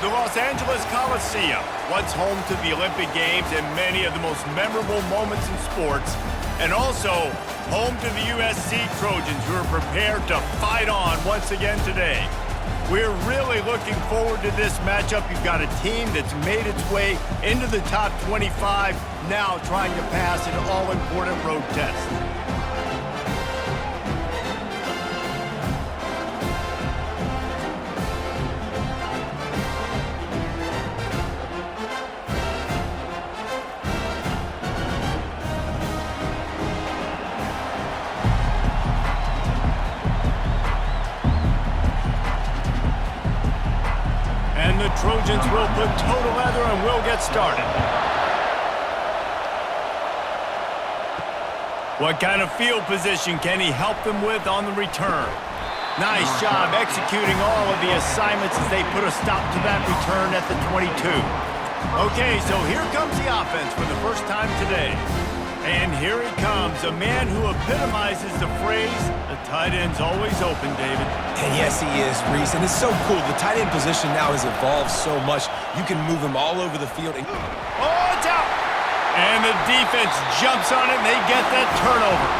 The Los Angeles Coliseum, once home to the Olympic Games and many of the most memorable moments in sports, and also home to the USC Trojans, who are prepared to fight on once again today. We're really looking forward to this matchup. You've got a team that's made its way into the top 25, now trying to pass an all-important road test. And the Trojans will put total leather and will get started. What kind of field position can he help them with on the return? Nice job executing all of the assignments as they put a stop to that return at the 22. Okay, so here comes the offense for the first time today. And here he comes, a man who epitomizes the phrase, the tight end's always open, David. And yes, he is, Reese, and it's so cool. The tight end position now has evolved so much. You can move him all over the field. Oh, it's out! And the defense jumps on it, and they get that turnover.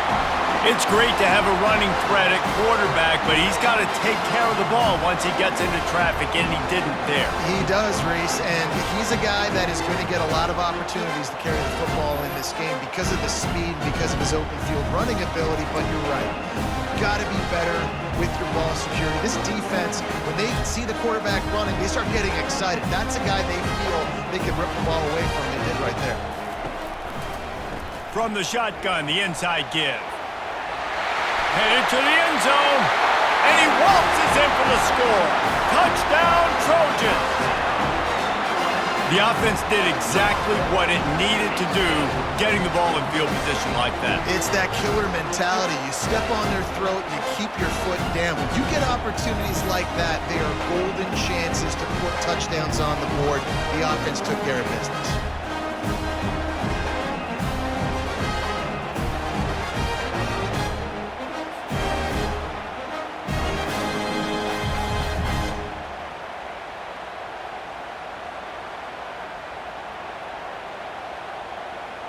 It's great to have a running threat at quarterback, but he's got to take care of the ball once he gets into traffic, and he didn't there. He does, Reese, and he's a guy that is going to get a lot of opportunities to carry the football in this game because of the speed, because of his open field running ability, but you're right. You've got to be better with your ball security. This defense, when they see the quarterback running, they start getting excited. That's a guy they feel they can rip the ball away from. They did right there. From the shotgun, the inside give. Headed to the end zone, and he waltzes in for the score. Touchdown, Trojans! The offense did exactly what it needed to do, getting the ball in field position like that. It's that killer mentality. You step on their throat, you keep your foot down. When you get opportunities like that, they are golden chances to put touchdowns on the board. The offense took care of business.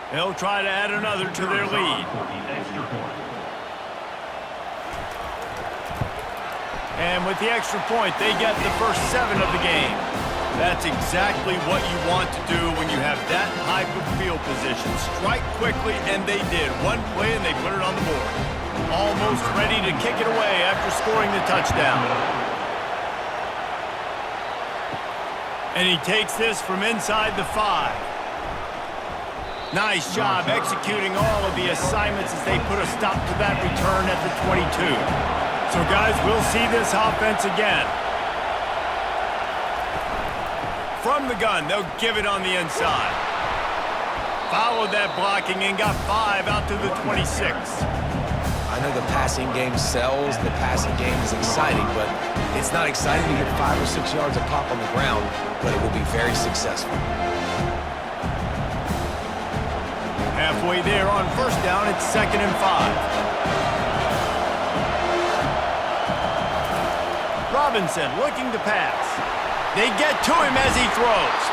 They'll try to add another to their lead. And with the extra point, they get the first 7 of the game. That's exactly what you want to do when you have that type of field position. Strike quickly, and they did. One play, and they put it on the board. Almost ready to kick it away after scoring the touchdown. And he takes this from inside the 5. Nice job executing all of the assignments as they put a stop to that return at the 22. So, guys, we'll see this offense again. From the gun, they'll give it on the inside. Followed that blocking and got 5 out to the 26. I know the passing game sells, the passing game is exciting, but it's not exciting to get 5 or 6 yards of pop on the ground, but it will be very successful. Halfway there on first down, it's 2nd and 5. Robinson looking to pass. They get to him as he throws.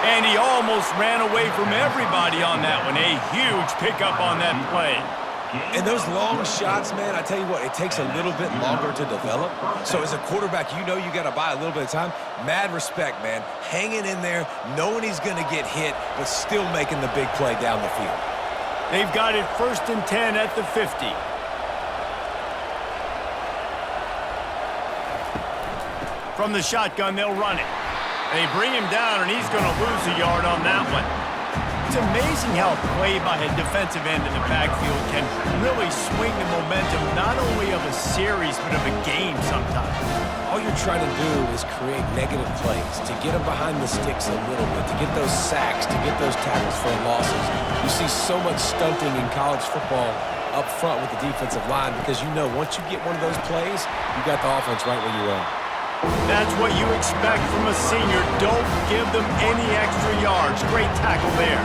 And he almost ran away from everybody on that one. A huge pickup on that play. And those long shots, man, I tell you what, it takes a little bit longer to develop. So as a quarterback, you know you got to buy a little bit of time. Mad respect, man. Hanging in there, knowing he's going to get hit, but still making the big play down the field. They've got it 1st and 10 at the 50. From the shotgun, they'll run it. They bring him down, and he's going to lose a yard on that one. It's amazing how a play by a defensive end in the backfield can really swing the momentum not only of a series but of a game sometimes. All you're trying to do is create negative plays, to get them behind the sticks a little bit, to get those sacks, to get those tackles for losses. You see so much stunting in college football up front with the defensive line because you know once you get one of those plays, you got the offense right where you are. That's what you expect from a senior. Don't give them any extra yards. Great tackle there.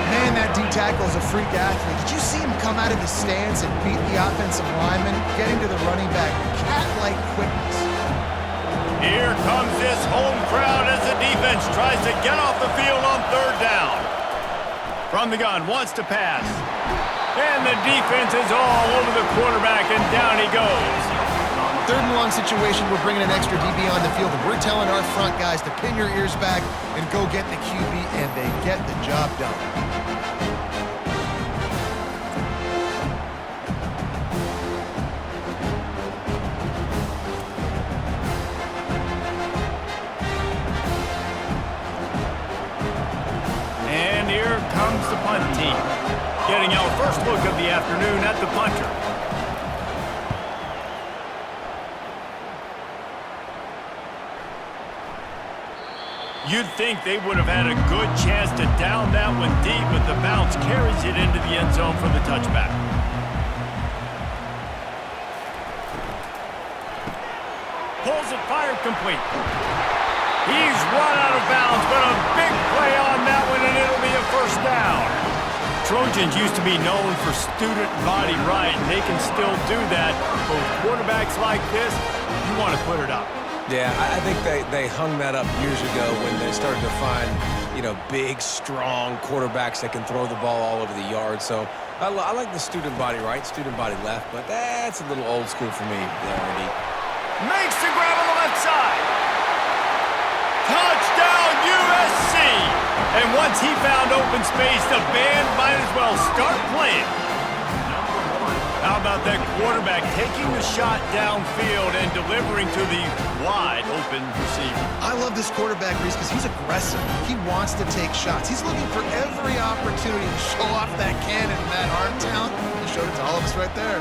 Man, that D-tackle is a freak athlete. Did you see him come out of his stance and beat the offensive lineman, getting to the running back? Cat-like quickness. Here comes this home crowd as the defense tries to get off the field on third down. From the gun, wants to pass. And the defense is all over the quarterback, and down he goes. Third and long situation, we're bringing an extra DB on the field, and we're telling our front guys to pin your ears back and go get the QB, and they get the job done. And here comes the punt team, getting our first look of the afternoon at the punter. You'd think they would have had a good chance to down that one deep, but the bounce carries it into the end zone for the touchback. Pulls it, fired complete. He's run out of bounds, but a big play on that one, and it'll be a first down. Trojans used to be known for student body right, and they can still do that. But with quarterbacks like this, you want to put it up. Yeah, I think they hung that up years ago when they started to find, big, strong quarterbacks that can throw the ball all over the yard. So I like the student body right, student body left, but that's a little old school for me, Andy. Makes the grab on the left side. Touchdown, USC! And once he found open space, the band might as well start playing. How about that quarterback taking the shot downfield and delivering to the wide open receiver? I love this quarterback, Reese, because he's aggressive. He wants to take shots. He's looking for every opportunity to show off that cannon and that arm talent. He showed it to all of us right there.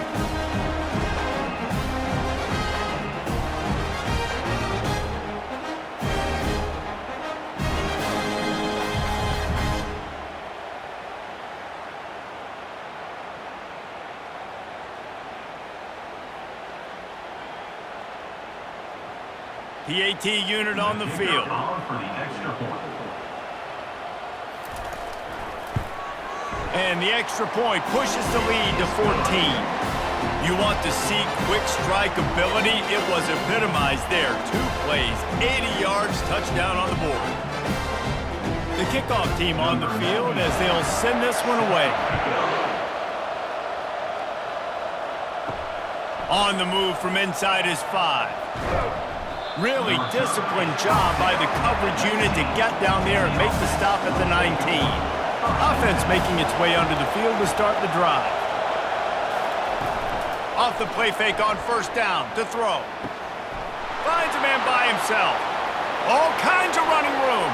PAT unit on the field. And the extra point pushes the lead to 14. You want to see quick strike ability? It was epitomized there. 2 plays, 80 yards, touchdown on the board. The kickoff team on the field as they'll send this one away. On the move from inside his 5. Really disciplined job by the coverage unit to get down there and make the stop at the 19. Offense making its way onto the field to start the drive. Off the play fake on first down to throw. Finds a man by himself. All kinds of running room.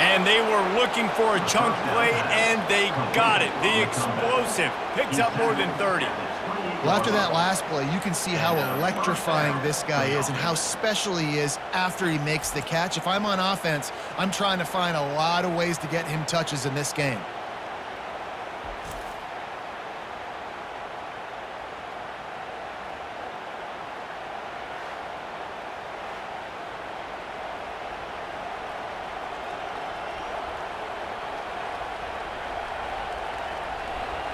And they were looking for a chunk play, and they got it. The explosive picks up more than 30. Well, after that last play, you can see how electrifying this guy is and how special he is after he makes the catch. If I'm on offense, I'm trying to find a lot of ways to get him touches in this game.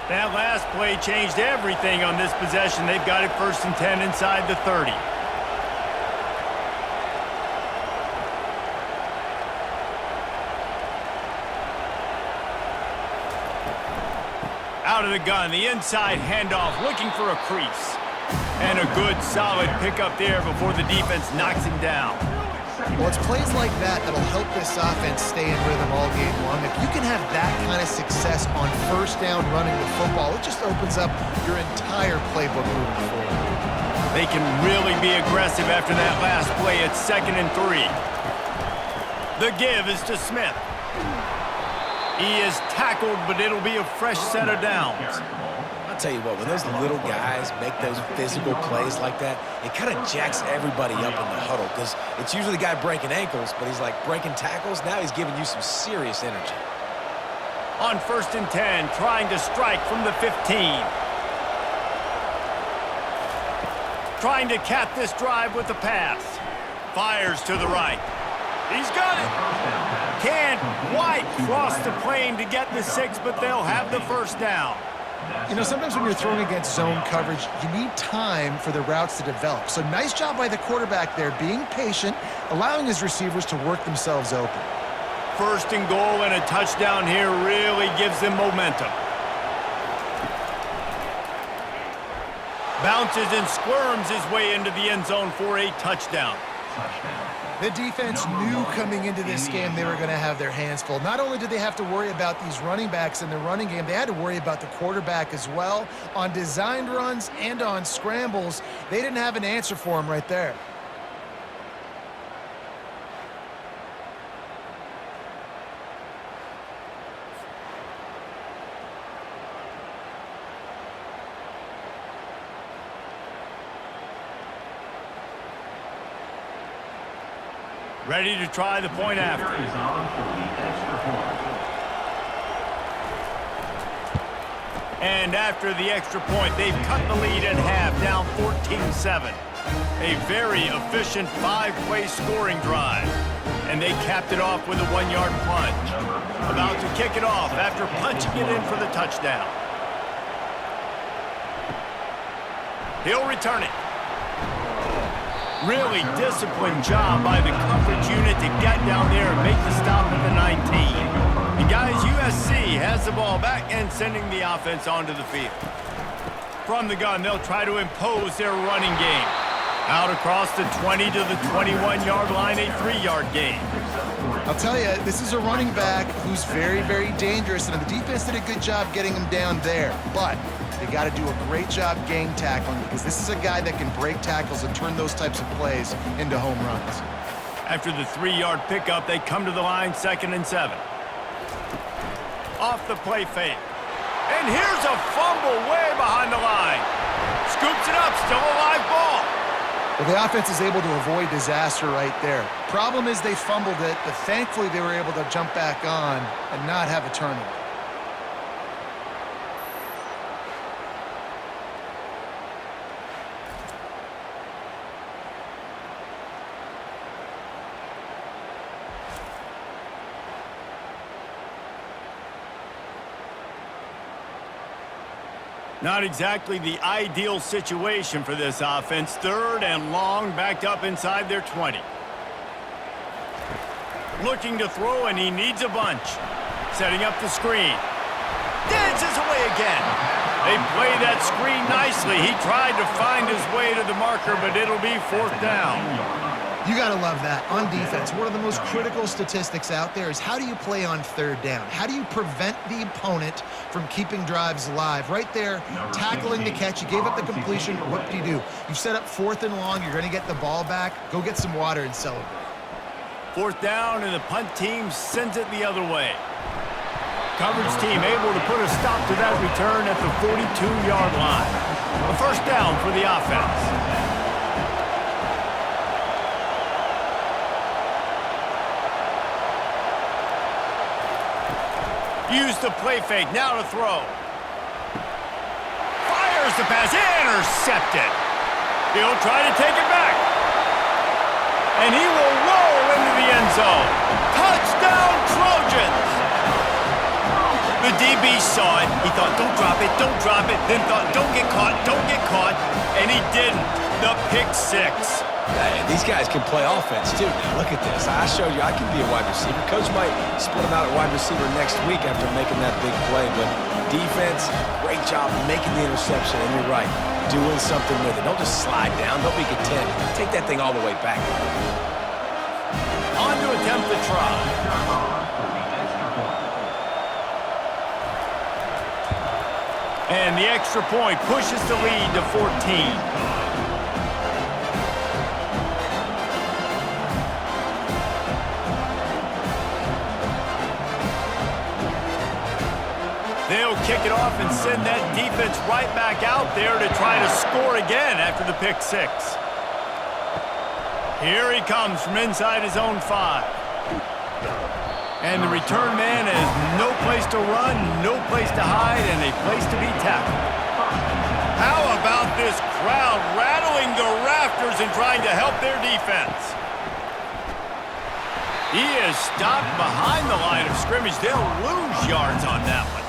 That last play changed everything on this possession. They've got it 1st and 10 inside the 30. Out of the gun, the inside handoff, looking for a crease. And a good, solid pickup there before the defense knocks him down. Well, it's plays like that that'll help this offense stay in rhythm all game long. If you can have that kind of success on first down running the football, it just opens up your entire playbook moving forward. They can really be aggressive after that last play at 2nd and 3. The give is to Smith. He is tackled, but it'll be a fresh set of downs. I'll tell you what, when those little guys make those physical plays like that, it kind of jacks everybody up in the huddle because it's usually the guy breaking ankles, but he's like breaking tackles. Now he's giving you some serious energy. On 1st and 10, trying to strike from the 15. Trying to cap this drive with the pass. Fires to the right. He's got it. Can't quite cross the plane to get the 6, but they'll have the first down. You know, sometimes when you're throwing against zone coverage, you need time for the routes to develop. So nice job by the quarterback there, being patient, allowing his receivers to work themselves open. First and goal and a touchdown here really gives them momentum. Bounces and squirms his way into the end zone for a touchdown. The defense knew coming into this game they were going to have their hands full. Not only did they have to worry about these running backs in the running game, they had to worry about the quarterback as well. On designed runs and on scrambles, they didn't have an answer for him right there. Ready to try the point after. And after the extra point, they've cut the lead in half, down 14-7. A very efficient 5-play scoring drive. And they capped it off with a 1-yard plunge. About to kick it off after punching it in for the touchdown. He'll return it. Really disciplined job by the coverage unit to get down there and make the stop at the 19. And guys, USC has the ball back and sending the offense onto the field. From the gun, they'll try to impose their running game. Out across the 20 to the 21-yard line, a 3-yard gain. I'll tell you, this is a running back who's very, very dangerous, and the defense did a good job getting him down there. But they got to do a great job game tackling because this is a guy that can break tackles and turn those types of plays into home runs. After the 3-yard pickup, they come to the line, 2nd and 7. Off the play fake. And here's a fumble way behind the line. Scoops it up, still a live ball. Well, the offense is able to avoid disaster right there. Problem is they fumbled it, but thankfully they were able to jump back on and not have a turnover. Not exactly the ideal situation for this offense. 3rd and long, backed up inside their 20. Looking to throw, and he needs a bunch. Setting up the screen. Dances away again. They play that screen nicely. He tried to find his way to the marker, but it'll be 4th down. You got to love that. On defense, one of the most critical statistics out there is how do you play on 3rd down? How do you prevent the opponent from keeping drives alive? Right there, tackling the catch. You gave up the completion. What do? You set up 4th and long. You're going to get the ball back. Go get some water and celebrate. 4th down, and the punt team sends it the other way. Coverage team able to put a stop to that return at the 42-yard line. A 1st down for the offense. Use the play fake, now to throw. Fires the pass, intercepted. He'll try to take it back. And he will roll into the end zone. Touchdown, Trojans! The DB saw it. He thought, don't drop it, then thought, don't get caught, and he didn't. The pick 6. And these guys can play offense, too. Now, look at this. I showed you I can be a wide receiver. Coach might split him out at wide receiver next week after making that big play. But defense, great job making the interception. And you're right, doing something with it. Don't just slide down. Don't be content. Take that thing all the way back. On to attempt the try. And the extra point pushes the lead to 14. They'll kick it off and send that defense right back out there to try to score again after the pick 6. Here he comes from inside his own 5. And the return man has no place to run, no place to hide, and a place to be tackled. How about this crowd rattling the rafters and trying to help their defense? He is stopped behind the line of scrimmage. They'll lose yards on that one.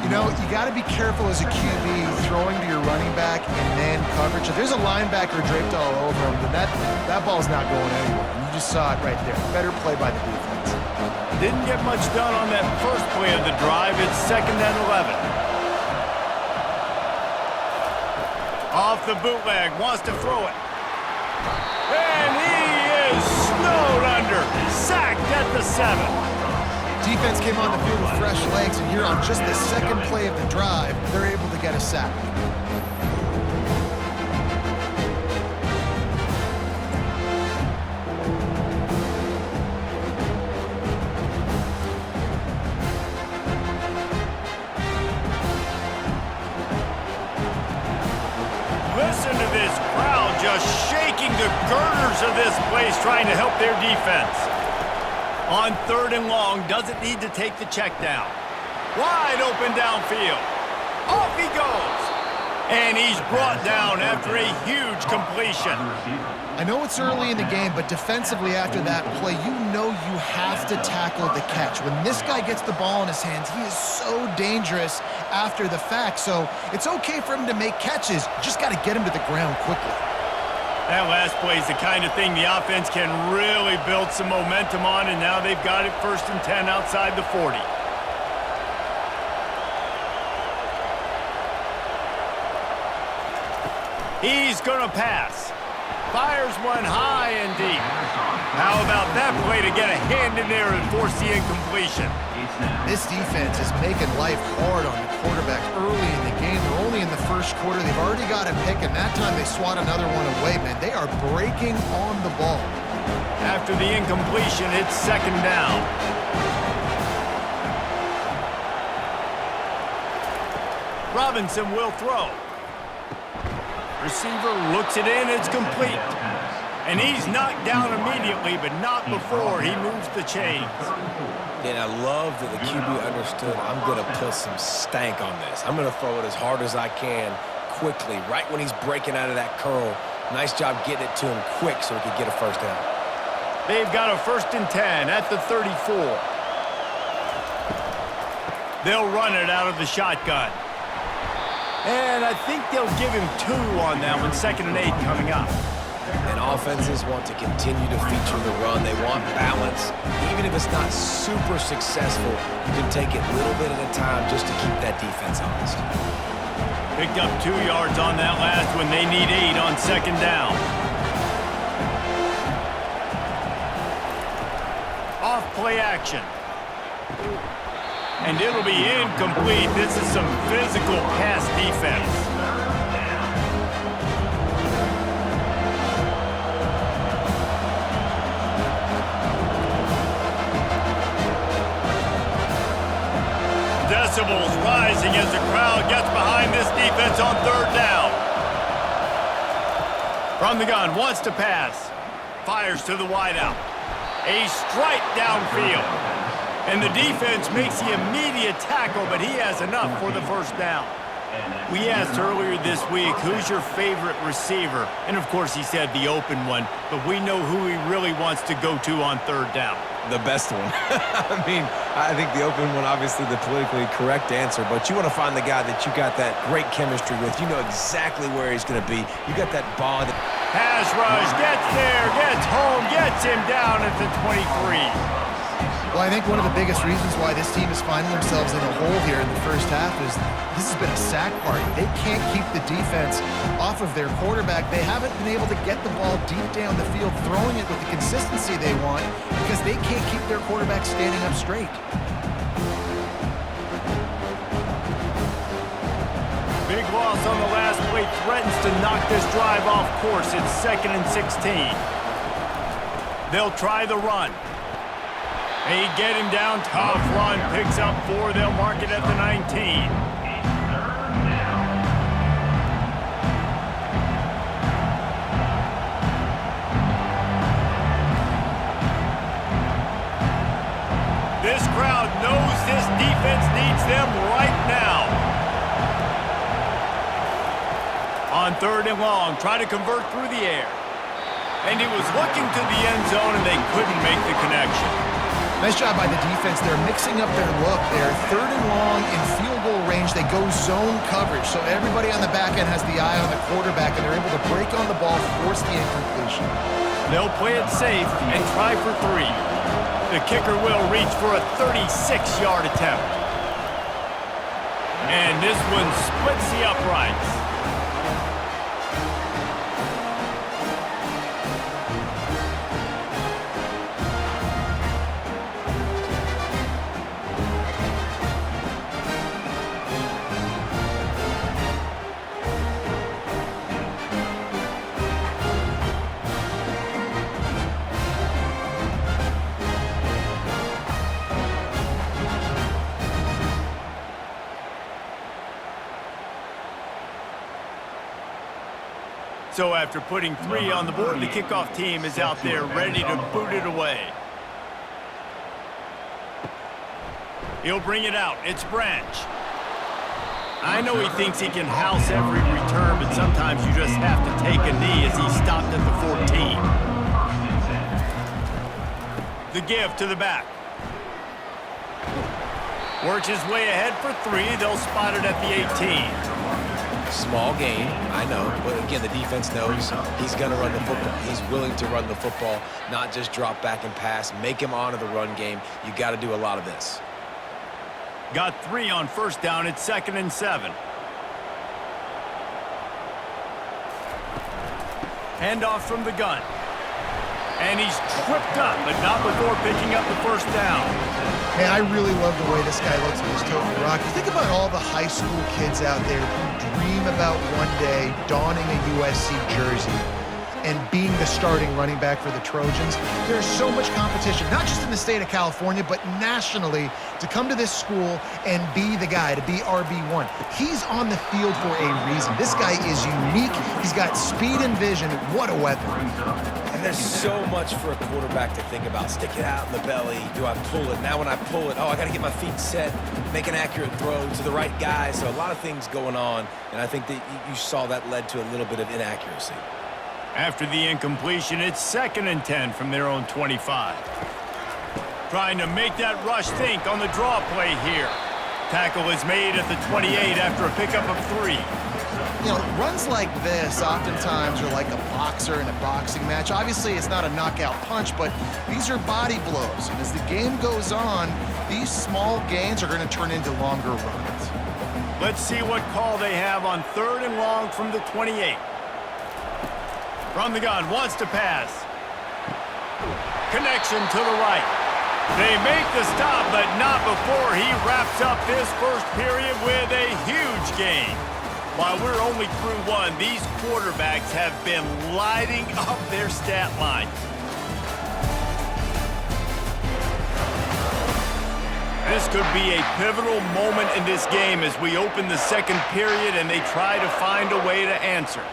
You know, you got to be careful as a QB throwing to your running back in man coverage. If there's a linebacker draped all over him, then that ball's not going anywhere. You just saw it right there. Better play by the defense. Didn't get much done on that first play of the drive. It's 2nd and 11. Off the bootleg, wants to throw it. And he is snowed under. Sacked at the 7. Defense came on the field with fresh legs, and here on just the second play of the drive, they're able to get a sack. Listen to this crowd just shaking the girders of this place trying to help their defense. On 3rd and long, doesn't need to take the check down. Wide open downfield. Off he goes. And he's brought down after a huge completion. I know it's early in the game, but defensively after that play, you know you have to tackle the catch. When this guy gets the ball in his hands, he is so dangerous after the fact. So it's okay for him to make catches. You just got to get him to the ground quickly. That last play is the kind of thing the offense can really build some momentum on, and now they've got it 1st and 10 outside the 40. He's going to pass. Fires one high and deep. How about that play to get a hand in there and force the incompletion? This defense is making life hard on the quarterback early in the game. They're only in the first quarter. They've already got a pick, and that time they swat another one away, man. They are breaking on the ball. After the incompletion, it's 2nd down. Robinson will throw. Receiver looks it in, it's complete. And he's knocked down immediately, but not before he moves the chains. And I love that the QB understood, I'm going to put some stank on this. I'm going to throw it as hard as I can, quickly, right when he's breaking out of that curl. Nice job getting it to him quick so he could get a 1st down. They've got a 1st and 10 at the 34. They'll run it out of the shotgun. And I think they'll give him 2 on that one, 2nd and 8 coming up. And offenses want to continue to feature the run. They want balance. Even if it's not super successful, you can take it a little bit at a time just to keep that defense honest. Picked up 2 yards on that last one. They need 8 on 2nd down. Off play action. And it'll be incomplete. This is some physical pass defense. Decibels rising as the crowd gets behind this defense on 3rd down. From the gun, wants to pass. Fires to the wideout. A strike downfield. And the defense makes the immediate tackle, but he has enough for the 1st down. We asked earlier this week, who's your favorite receiver? And of course he said the open one, but we know who he really wants to go to on 3rd down. The best one. I mean, I think the open one, obviously the politically correct answer, but you want to find the guy that you got that great chemistry with. You know exactly where he's going to be. You got that bond. Pass rush, gets there, gets home, gets him down at the 23. Well, I think one of the biggest reasons why this team is finding themselves in a hole here in the first half is this has been a sack party. They can't keep the defense off of their quarterback. They haven't been able to get the ball deep down the field, throwing it with the consistency they want because they can't keep their quarterback standing up straight. Big loss on the last play threatens to knock this drive off course. It's 2nd and 16. They'll try the run. They get him down, tough run, picks up 4, they'll mark it at the 19. This crowd knows this defense needs them right now. On 3rd and long, try to convert through the air. And he was looking to the end zone and they couldn't make the connection. Nice job by the defense. They're mixing up their look. They're 3rd and long in field goal range. They go zone coverage. So everybody on the back end has the eye on the quarterback, and they're able to break on the ball, force the incompletion. They'll play it safe and try for 3. The kicker will reach for a 36-yard attempt. And this one splits the uprights. So after putting 3 on the board, the kickoff team is out there ready to boot it away. He'll bring it out. It's Branch. I know he thinks he can house every return, but sometimes you just have to take a knee as he stopped at the 14. The give to the back. Works his way ahead for 3. They'll spot it at the 18. Small gain, I know, but again, the defense knows he's going to run the football. He's willing to run the football, not just drop back and pass, make him honor the run game. You got to do a lot of this. Got 3 on first down. It's 2nd and 7. Handoff from the gun. And he's tripped up, but not before picking up the first down. Man, I really love the way this guy looks with his token rock. You think about all the high school kids out there who dream about one day donning a USC jersey and being the starting running back for the Trojans. There's so much competition, not just in the state of California, but nationally, to come to this school and be the guy, to be RB1. He's on the field for a reason. This guy is unique. He's got speed and vision. What a weapon. And there's so much for a quarterback to think about. Stick it out in the belly. Do I pull it? Now when I pull it, oh, I got to get my feet set, make an accurate throw to the right guy. So a lot of things going on, and I think that you saw that led to a little bit of inaccuracy. After the incompletion, it's 2nd and 10 from their own 25. Trying to make that rush think on the draw play here. Tackle is made at the 28 after a pickup of 3. You know, runs like this oftentimes are like a boxer in a boxing match. Obviously, it's not a knockout punch, but these are body blows. And as the game goes on, these small gains are going to turn into longer runs. Let's see what call they have on 3rd and long from the 28. From the gun, wants to pass. Connection to the right. They make the stop, but not before he wraps up this first period with a huge gain. While we're only through 1, these quarterbacks have been lighting up their stat line. This could be a pivotal moment in this game as we open the 2nd period and they try to find a way to answer.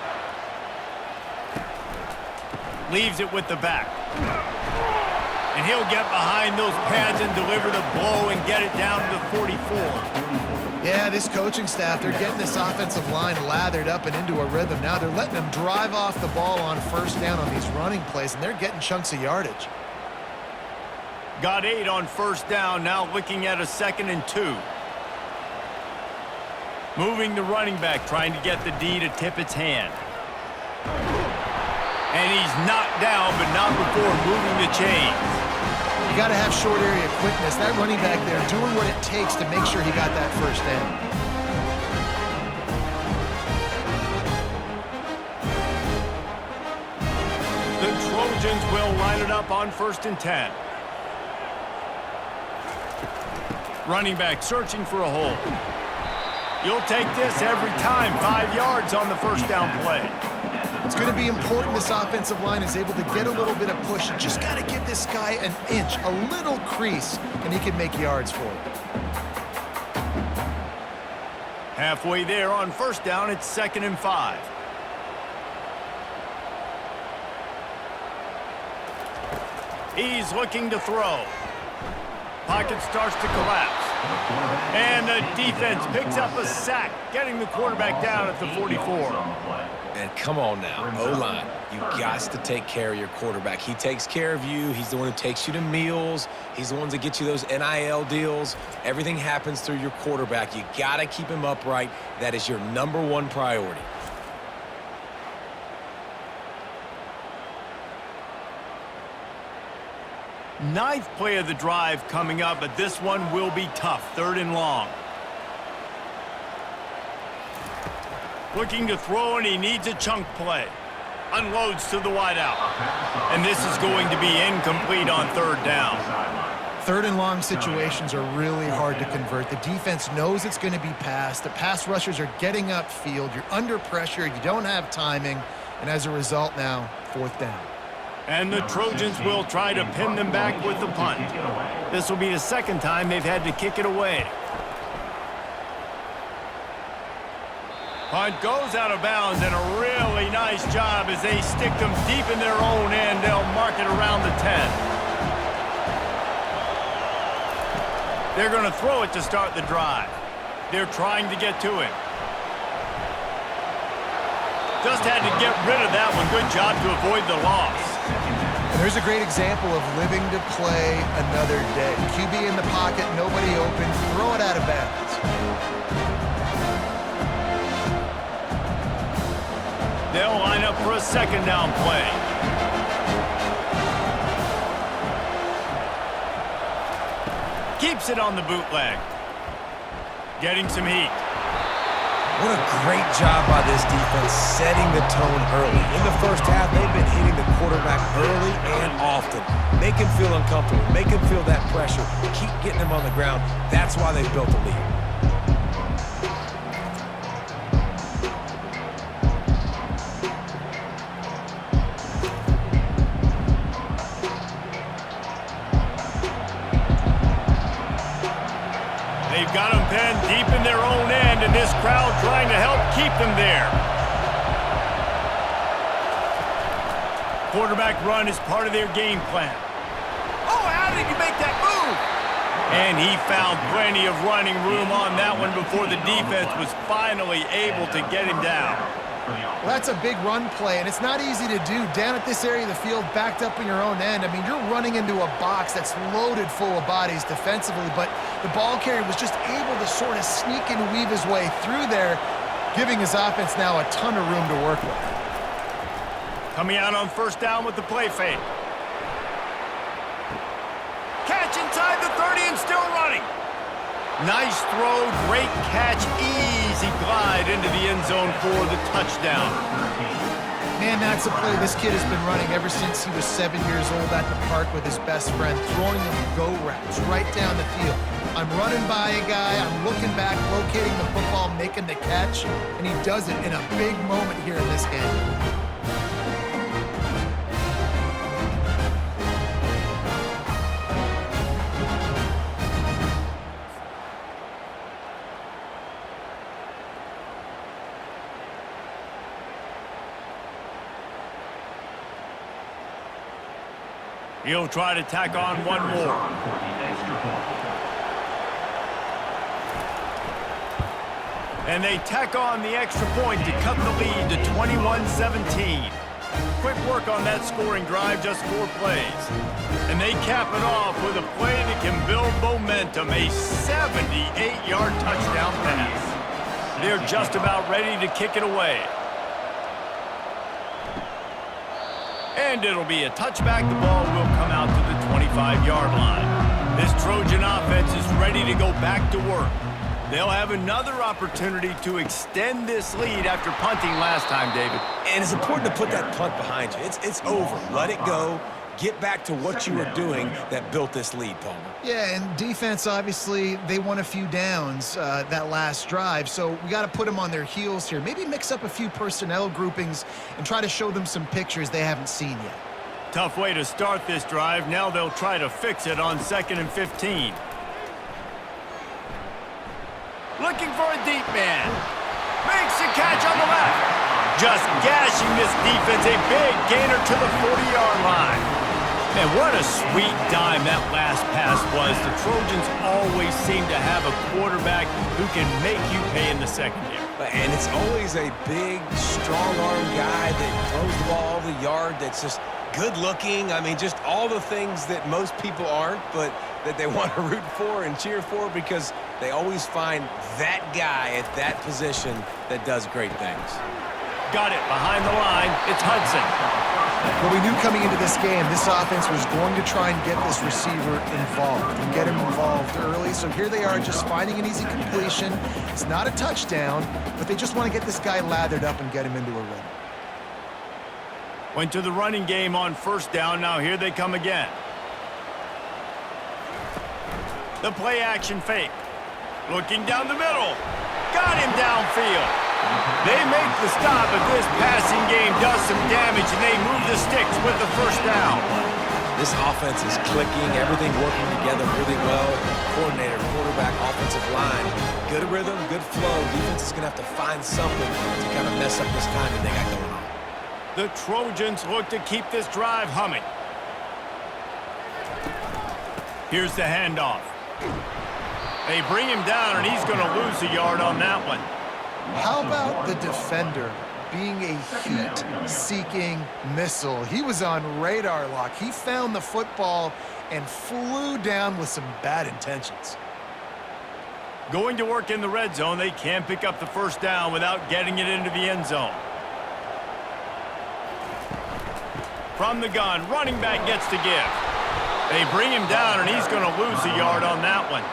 Leaves it with the back. And he'll get behind those pads and deliver the blow and get it down to the 44. Yeah, this coaching staff, they're getting this offensive line lathered up and into a rhythm. Now they're letting them drive off the ball on first down on these running plays, and they're getting chunks of yardage. Got 8 on first down, now looking at a 2nd and 2. Moving the running back, trying to get the D to tip its hand. And he's knocked down, but not before moving the chains. You got to have short area quickness. That running back there doing what it takes to make sure he got that first down. The Trojans will line it up on 1st and 10. Running back searching for a hole. You'll take this every time. 5 yards on the first down play. It's going to be important this offensive line is able to get a little bit of push. You just got to give this guy an inch, a little crease, and he can make yards for it. Halfway there on first down, it's 2nd and 5. He's looking to throw. Pocket starts to collapse. And the defense picks up a sack, getting the quarterback down at the 44. And come on now, O-line, you got to take care of your quarterback. He takes care of you. He's the one who takes you to meals. He's the one that gets you those NIL deals. Everything happens through your quarterback. You got to keep him upright. That is your #1 priority. Ninth play of the drive coming up, but this one will be tough. 3rd and long. Looking to throw, and he needs a chunk play. Unloads to the wideout. And this is going to be incomplete on 3rd down. 3rd and long situations are really hard to convert. The defense knows it's going to be passed. The pass rushers are getting upfield. You're under pressure. You don't have timing. And as a result now, 4th down. And the Trojans will try to pin them back with the punt. This will be the 2nd time they've had to kick it away. Punt goes out of bounds, and a really nice job as they stick them deep in their own end. They'll mark it around the 10. They're going to throw it to start the drive. They're trying to get to him. Just had to get rid of that one. Good job to avoid the loss. And there's a great example of living to play another day. QB in the pocket, nobody open, throw it out of bounds. They'll line up for a 2nd down play. Keeps it on the bootleg. Getting some heat. What a great job by this defense setting the tone early. In the first half, they've been hitting the quarterback early and often. Make him feel uncomfortable. Make him feel that pressure. Keep getting him on the ground. That's why they've built a lead. They've got them pinned deep in their own end, and this crowd trying to help keep them there. Quarterback run is part of their game plan. Oh, how did he make that move? And he found plenty of running room on that one before the defense was finally able to get him down. Well, that's a big run play, and it's not easy to do. Down at this area of the field, backed up in your own end. I mean, you're running into a box that's loaded full of bodies defensively, but the ball carrier was just able to sort of sneak and weave his way through there, giving his offense now a ton of room to work with. Coming out on 1st down with the play fake. Catch inside the 30 and still running. Nice throw, great catch, easy glide into the end zone for the touchdown. Man, that's a play this kid has been running ever since he was 7 years old at the park with his best friend, throwing them go routes right down the field. I'm running by a guy, I'm looking back, locating the football, making the catch, and he does it in a big moment here in this game. He'll try to tack on one more. And they tack on the extra point to cut the lead to 21-17. Quick work on that scoring drive, just 4 plays. And they cap it off with a play that can build momentum, a 78-yard touchdown pass. They're just about ready to kick it away. And it'll be a touchback. The ball will come out to the 25-yard line. This Trojan offense is ready to go back to work. They'll have another opportunity to extend this lead after punting last time, David. And it's important to put that punt behind you. It's over. Let it go. Get back to what you were doing that built this lead, Palmer. Yeah, and defense, obviously, they won a few downs that last drive, so we got to put them on their heels here. Maybe mix up a few personnel groupings and try to show them some pictures they haven't seen yet. Tough way to start this drive. Now they'll try to fix it on 2nd and 15. Looking for a deep man. Makes a catch on the left. Just gashing this defense. A big gainer to the 40-yard line. And what a sweet dime that last pass was. The Trojans always seem to have a quarterback who can make you pay in the secondary. And it's always a big, strong-arm guy that throws the ball the yard, that's just good-looking. I mean, just all the things that most people aren't, but that they want to root for and cheer for, because they always find that guy at that position that does great things. Got it behind the line. It's Hudson. Well, we knew coming into this game, this offense was going to try and get this receiver involved and get him involved early. So here they are just finding an easy completion. It's not a touchdown, but they just want to get this guy lathered up and get him into a rhythm. Went to the running game on first down. Now here they come again. The play action fake. Looking down the middle. Got him downfield. They make the stop, but this passing game does some damage, and they move the sticks with the first down. This offense is clicking, everything working together really well. Coordinator, quarterback, offensive line, good rhythm, good flow. Defense is going to have to find something to kind of mess up this timing they got going on. The Trojans look to keep this drive humming. Here's the handoff. They bring him down, and he's going to lose a yard on that one. How about the defender being a heat-seeking missile? He was on radar lock. He found the football and flew down with some bad intentions. Going to work in the red zone, they can pick up the first down without getting it into the end zone. From the gun, running back gets to give. They bring him down, and he's going to lose a yard on that one.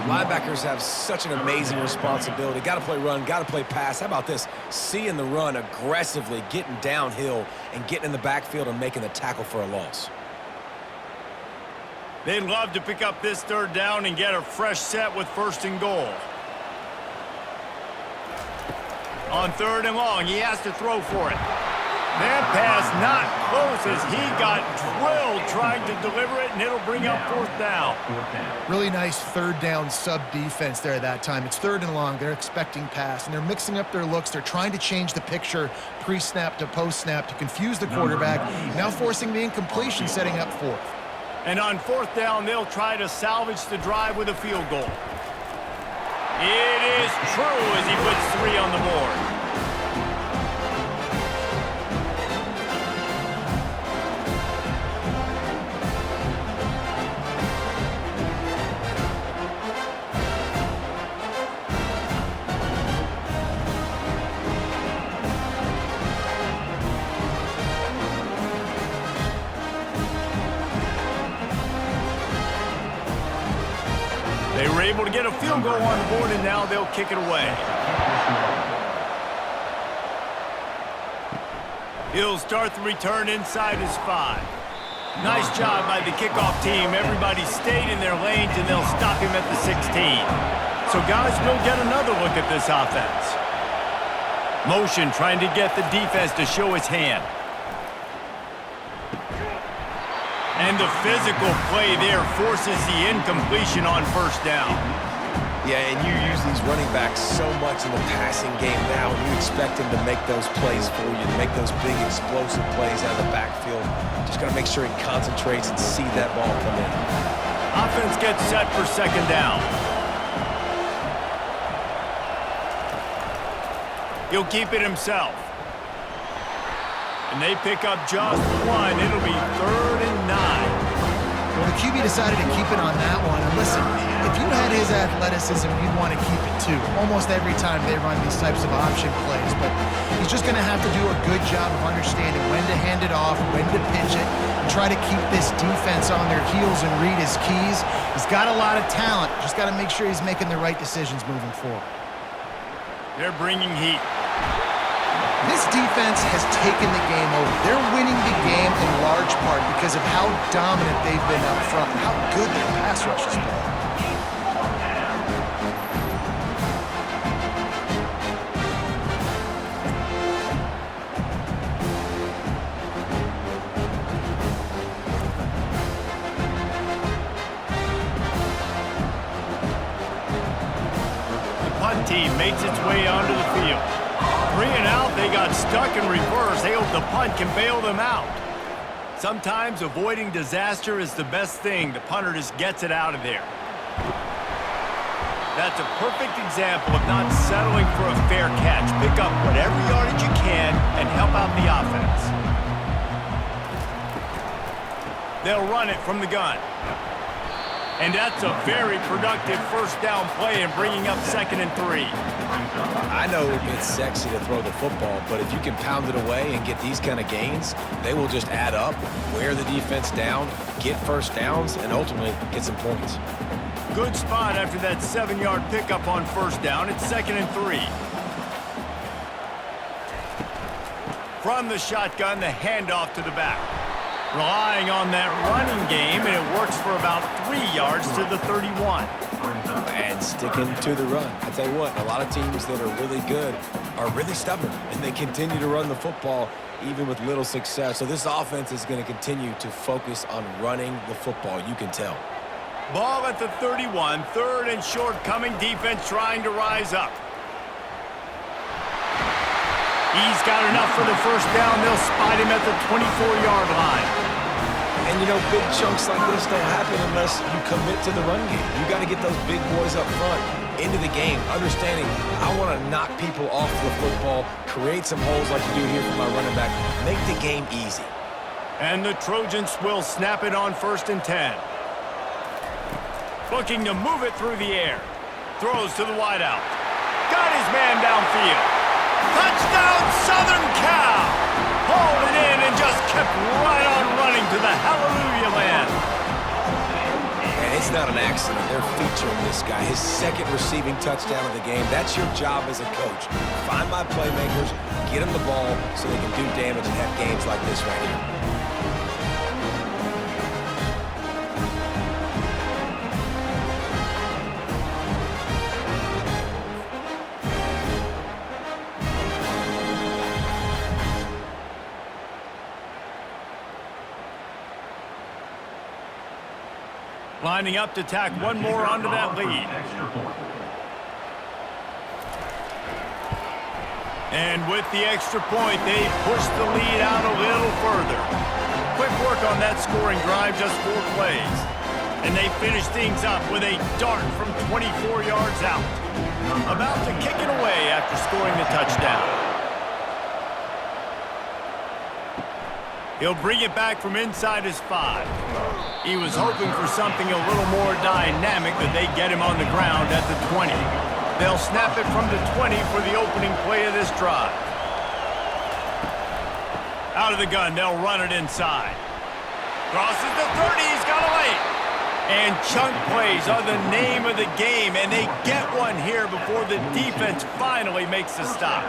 Linebackers have such an amazing responsibility. Got to play run, got to play pass. How about this? Seeing the run aggressively, getting downhill, and getting in the backfield and making the tackle for a loss. They'd love to pick up this third down and get a fresh set with first and goal. On third and long, he has to throw for it. That pass not close as he got drilled trying to deliver it, and it'll bring up fourth down. Really nice third down sub-defense there that time. It's third and long. They're expecting pass, and they're mixing up their looks. They're trying to change the picture pre-snap to post-snap to confuse the quarterback, now forcing the incompletion, setting up fourth. And on fourth down, they'll try to salvage the drive with a field goal. It is true as he puts 3 on the board. They were able to get a field goal on the board, and now they'll kick it away. He'll start the return inside his 5. Nice job by the kickoff team. Everybody stayed in their lanes, and they'll stop him at the 16. So, guys, we'll get another look at this offense. Motion trying to get the defense to show his hand. And the physical play there forces the incompletion on first down. Yeah, and you use these running backs so much in the passing game now, and you expect them to make those plays for you, to make those big explosive plays out of the backfield. Just got to make sure he concentrates and see that ball come in. Offense gets set for second down. He'll keep it himself. And they pick up just 1. It'll be 3rd and 9. Well, the QB decided to keep it on that one. And listen, if you had his athleticism, you'd want to keep it too. Almost every time they run these types of option plays. But he's just going to have to do a good job of understanding when to hand it off, when to pitch it, and try to keep this defense on their heels and read his keys. He's got a lot of talent. Just got to make sure he's making the right decisions moving forward. They're bringing heat. This defense has taken the game over. They're winning the game in large part because of how dominant they've been up front and how good their pass rush has been. The punt team makes its way onto the field. 3 and out, they got stuck in reverse. They hope the punt can bail them out. Sometimes avoiding disaster is the best thing. The punter just gets it out of there. That's a perfect example of not settling for a fair catch. Pick up whatever yardage you can and help out the offense. They'll run it from the gun. And that's a very productive first down play and bringing up 2nd and 3. I know it's sexy to throw the football, but if you can pound it away and get these kind of gains, they will just add up, wear the defense down, get first downs, and ultimately get some points. Good spot after that 7-yard pickup on first down. It's 2nd and 3. From the shotgun, the handoff to the back. Relying on that running game, and it works for about 3 yards to the 31. And sticking to the run. I tell you what, a lot of teams that are really good are really stubborn, and they continue to run the football even with little success. So this offense is going to continue to focus on running the football. You can tell. Ball at the 31, 3rd and short coming. Defense trying to rise up. He's got enough for the first down. They'll spot him at the 24-yard line. And, you know, big chunks like this don't happen unless you commit to the run game. You got to get those big boys up front into the game, understanding I want to knock people off the football, create some holes like you do here for my running back, make the game easy. And the Trojans will snap it on 1st and 10. Looking to move it through the air. Throws to the wideout. Got his man downfield. Touchdown, Southern Cal! Hauled it in and just kept right on running to the hallelujah land. And it's not an accident. They're featuring this guy. His 2nd receiving touchdown of the game. That's your job as a coach. Find my playmakers, get them the ball so they can do damage and have games like this right here. Lining up to tack one more onto that lead. And with the extra point, they push the lead out a little further. Quick work on that scoring drive, just 4 plays. And they finish things up with a dart from 24 yards out. About to kick it away after scoring the touchdown. He'll bring it back from inside his 5. He was hoping for something a little more dynamic, but they get him on the ground at the 20. They'll snap it from the 20 for the opening play of this drive. Out of the gun, they'll run it inside. Crosses the 30, he's got a lane. And chunk plays are the name of the game, and they get one here before the defense finally makes the stop.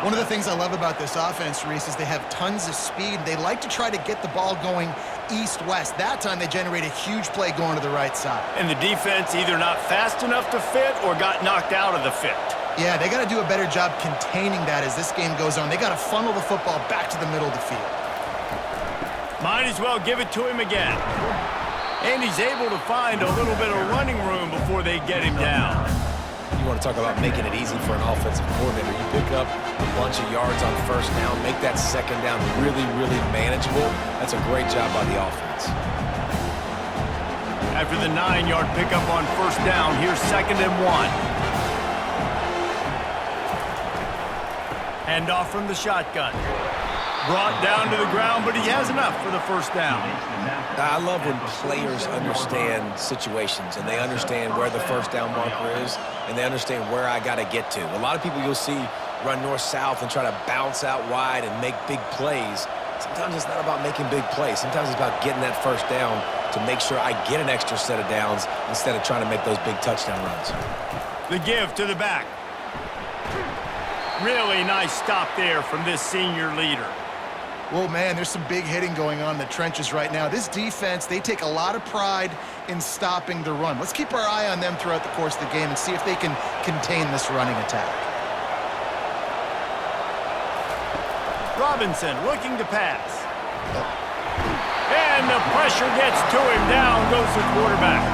One of the things I love about this offense, Reese, is they have tons of speed. They like to try to get the ball going east-west. That time they generate a huge play going to the right side. And the defense either not fast enough to fit or got knocked out of the fit. Yeah, they got to do a better job containing that as this game goes on. They got to funnel the football back to the middle of the field. Might as well give it to him again. And he's able to find a little bit of running room before they get him down. You want to talk about making it easy for an offensive coordinator. You pick up a bunch of yards on first down, make that second down really, really manageable. That's a great job by the offense. After the 9-yard pickup on first down, here's 2nd and 1. Handoff from the shotgun. Brought down to the ground, but he has enough for the first down. I love when players understand situations and they understand where the first down marker is and they understand where I got to get to. A lot of people you'll see run north-south and try to bounce out wide and make big plays. Sometimes it's not about making big plays. Sometimes it's about getting that first down to make sure I get an extra set of downs instead of trying to make those big touchdown runs. The give to the back. Really nice stop there from this senior leader. Whoa, man, there's some big hitting going on in the trenches right now. This defense, they take a lot of pride in stopping the run. Let's keep our eye on them throughout the course of the game and see if they can contain this running attack. Robinson looking to pass. And the pressure gets to him. Down goes the quarterback.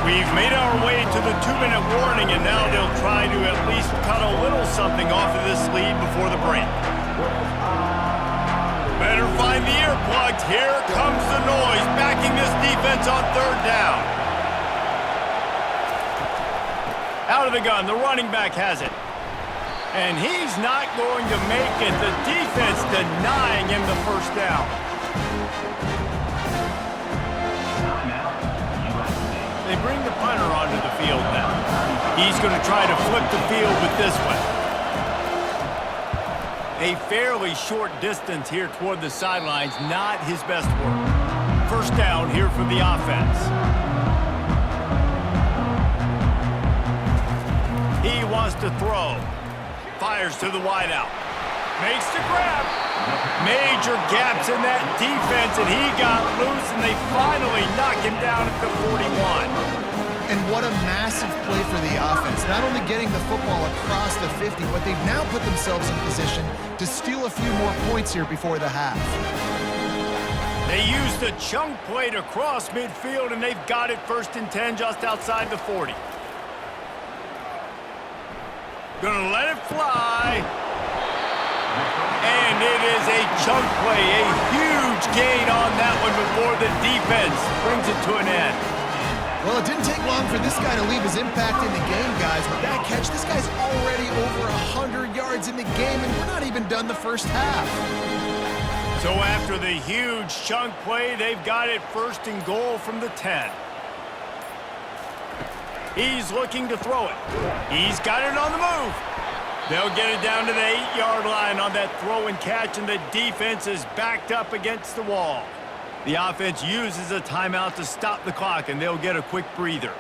We've made our way to the 2-minute warning, and now they'll try to at least cut a little something off of this lead before the break. Better find the earplugs. Here comes the noise, backing this defense on third down. Out of the gun, the running back has it. And he's not going to make it. The defense denying him the first down. They bring the punter onto the field now. He's going to try to flip the field with this one. A fairly short distance here toward the sidelines, not his best work. First down here for the offense. He wants to throw. Fires to the wideout. Makes the grab. Major gaps in that defense, and he got loose, and they finally knock him down at the 41. And what a massive play for the offense. Not only getting the football across the 50, but they've now put themselves in position to steal a few more points here before the half. They used a chunk play to cross midfield, and they've got it 1st and 10 just outside the 40. Gonna let it fly. And it is a chunk play, a huge gain on that one before the defense brings it to an end. Well, it didn't take long for this guy to leave his impact in the game, guys. With that catch, this guy's already over 100 yards in the game, and we're not even done the first half. So after the huge chunk play, they've got it 1st and goal from the 10. He's looking to throw it. He's got it on the move. They'll get it down to the 8-yard line on that throw and catch, and the defense is backed up against the wall. The offense uses a timeout to stop the clock, and they'll get a quick breather.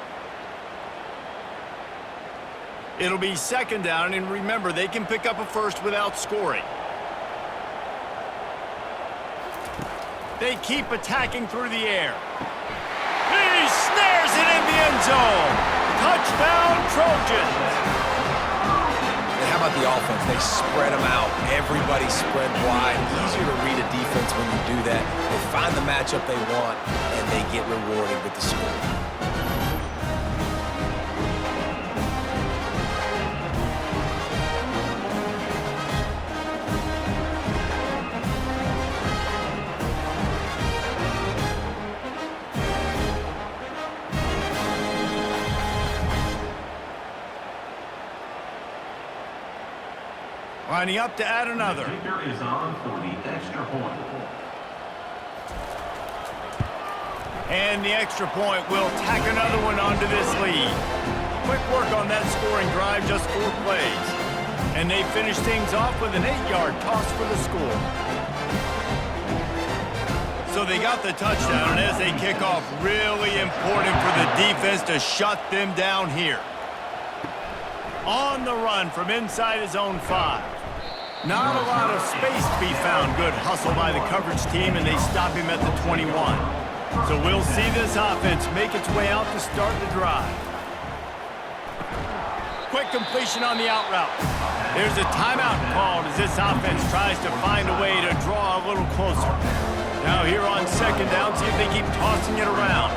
It'll be 2nd down, and remember, they can pick up a first without scoring. They keep attacking through the air. He snares it in the end zone. Touchdown, Trojans. And how about the offense? They spread them out. Everybody spread wide. Easier to read a defense when you do that. They find the matchup they want, and they get rewarded with the score. Lining up to add another. The kicker is on for the extra point. And the extra point will tack another one onto this lead. Quick work on that scoring drive, just 4 plays. And they finish things off with an 8-yard toss for the score. So they got the touchdown, and as they kick off, really important for the defense to shut them down here. On the run from inside his own 5. Not a lot of space to be found. Good hustle by the coverage team, and they stop him at the 21. So we'll see this offense make its way out to start the drive. Quick completion on the out route. There's a timeout called as this offense tries to find a way to draw a little closer. Now here on 2nd down, see if they keep tossing it around.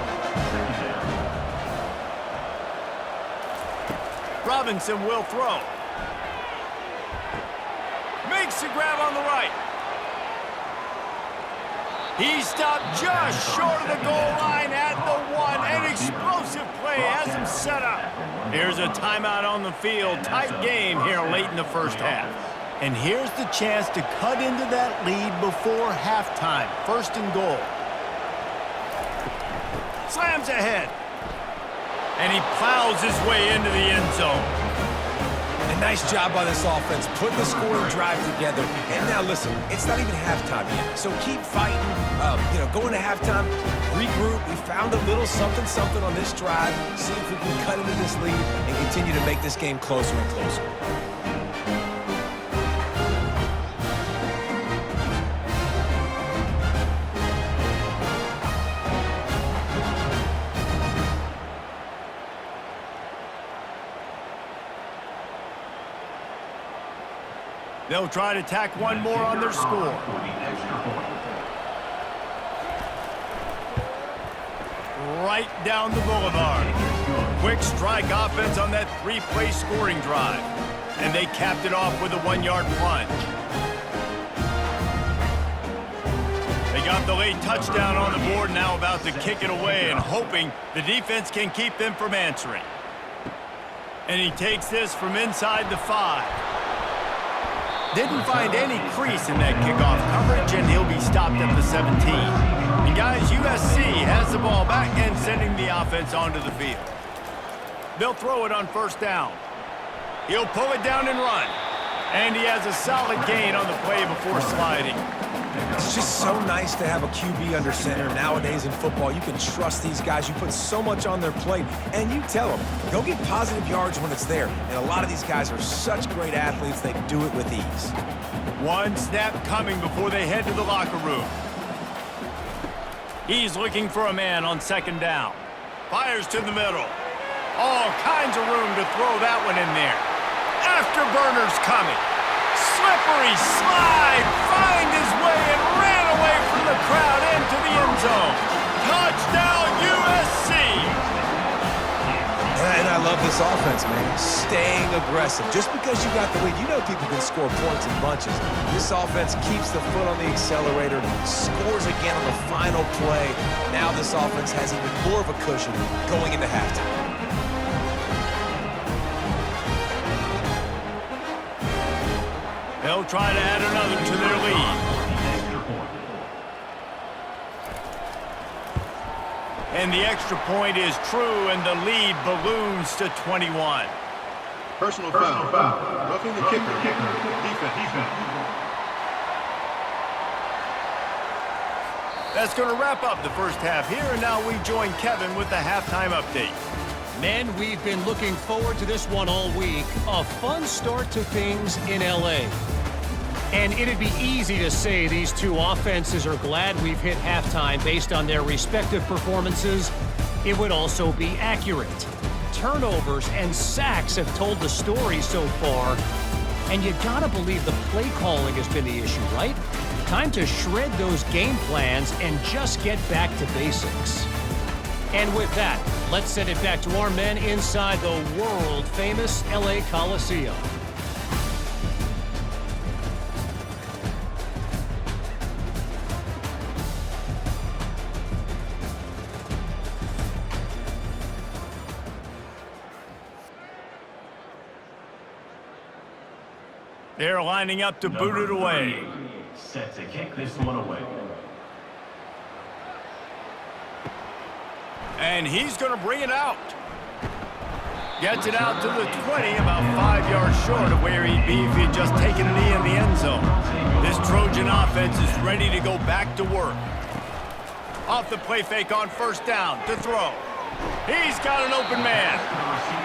Robinson will throw. Makes the grab on the right. He stopped just short of the goal line at the 1. An explosive play has him set up. Here's a timeout on the field. Tight game here late in the first half. And here's the chance to cut into that lead before halftime. 1st and goal. Slams ahead. And he plows his way into the end zone. And nice job by this offense, putting the scoring drive together. And now listen, it's not even halftime yet, so keep fighting. Going to halftime, regroup. We found a little something on this drive. See if we can cut into this lead and continue to make this game closer and closer. They'll try to tack one more on their score. Right down the boulevard. Quick strike offense on that 3-play scoring drive. And they capped it off with a 1-yard plunge. the late touchdown on the board, now about to kick it away and hoping the defense can keep them from answering. And he takes this from inside the 5. Didn't find any crease in that kickoff coverage, and he'll be stopped at the 17. And guys, USC has the ball back and sending the offense onto the field. They'll throw it on first down. He'll pull it down and run. And he has a solid gain on the play before sliding. It's just so nice to have a QB under center. Nowadays in football, you can trust these guys. You put so much on their plate, and you tell them, go get positive yards when it's there. And a lot of these guys are such great athletes, they do it with ease. One snap coming before they head to the locker room. He's looking for a man on second down. Fires to the middle. All kinds of room to throw that one in there. Afterburners coming. Slippery slide, find his way and ran away from the crowd into the end zone. Touchdown, USC! And I love this offense, man. Staying aggressive. Just because you got the lead, you know people can score points in bunches. This offense keeps the foot on the accelerator, scores again on the final play. Now this offense has even more of a cushion going into halftime. They'll try to add another to their lead. And the extra point is true, and the lead balloons to 21. Personal foul. Roughing the kicker. Defense. That's going to wrap up the first half here, and now we join Kevin with the halftime update. Men, we've been looking forward to this one all week. A fun start to things in L.A. And it'd be easy to say these two offenses are glad we've hit halftime based on their respective performances. It would also be accurate. Turnovers and sacks have told the story so far. And you gotta believe the play calling has been the issue, right? Time to shred those game plans and just get back to basics. And with that, let's send it back to our men inside the world-famous LA Coliseum. They're lining up to boot it away. Set to kick this one away. And he's going to bring it out. Gets it out to the 20, about 5 yards short of where he'd be if he'd just taken a knee in the end zone. This Trojan offense is ready to go back to work. Off the play fake on first down to throw. He's got an open man.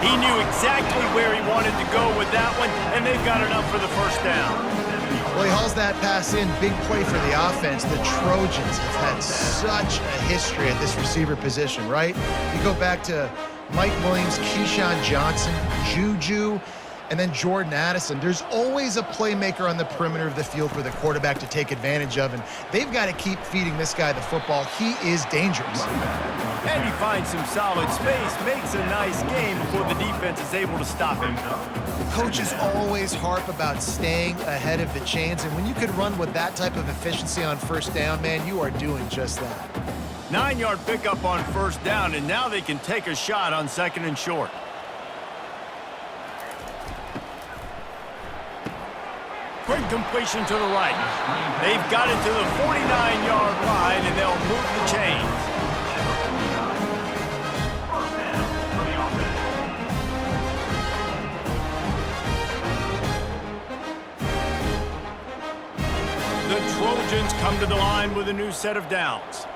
He knew exactly where he wanted to go with that one, and they've got enough for the first down. Well, he hauls that pass in. Big play for the offense. The Trojans have had such a history at this receiver position, right? You go back to Mike Williams, Keyshawn Johnson, Juju, and then Jordan Addison. There's always a playmaker on the perimeter of the field for the quarterback to take advantage of, and they've got to keep feeding this guy the football. He is dangerous. And he finds some solid space, makes a nice game before the defense is able to stop him. Coaches always harp about staying ahead of the chains, and when you can run with that type of efficiency on first down, man, you are doing just that. 9-yard pickup on first down, and now they can take a shot on second and short. Quick completion to the right. They've got it to the 49-yard line, and they'll move the chains. The Trojans come to the line with a new set of downs.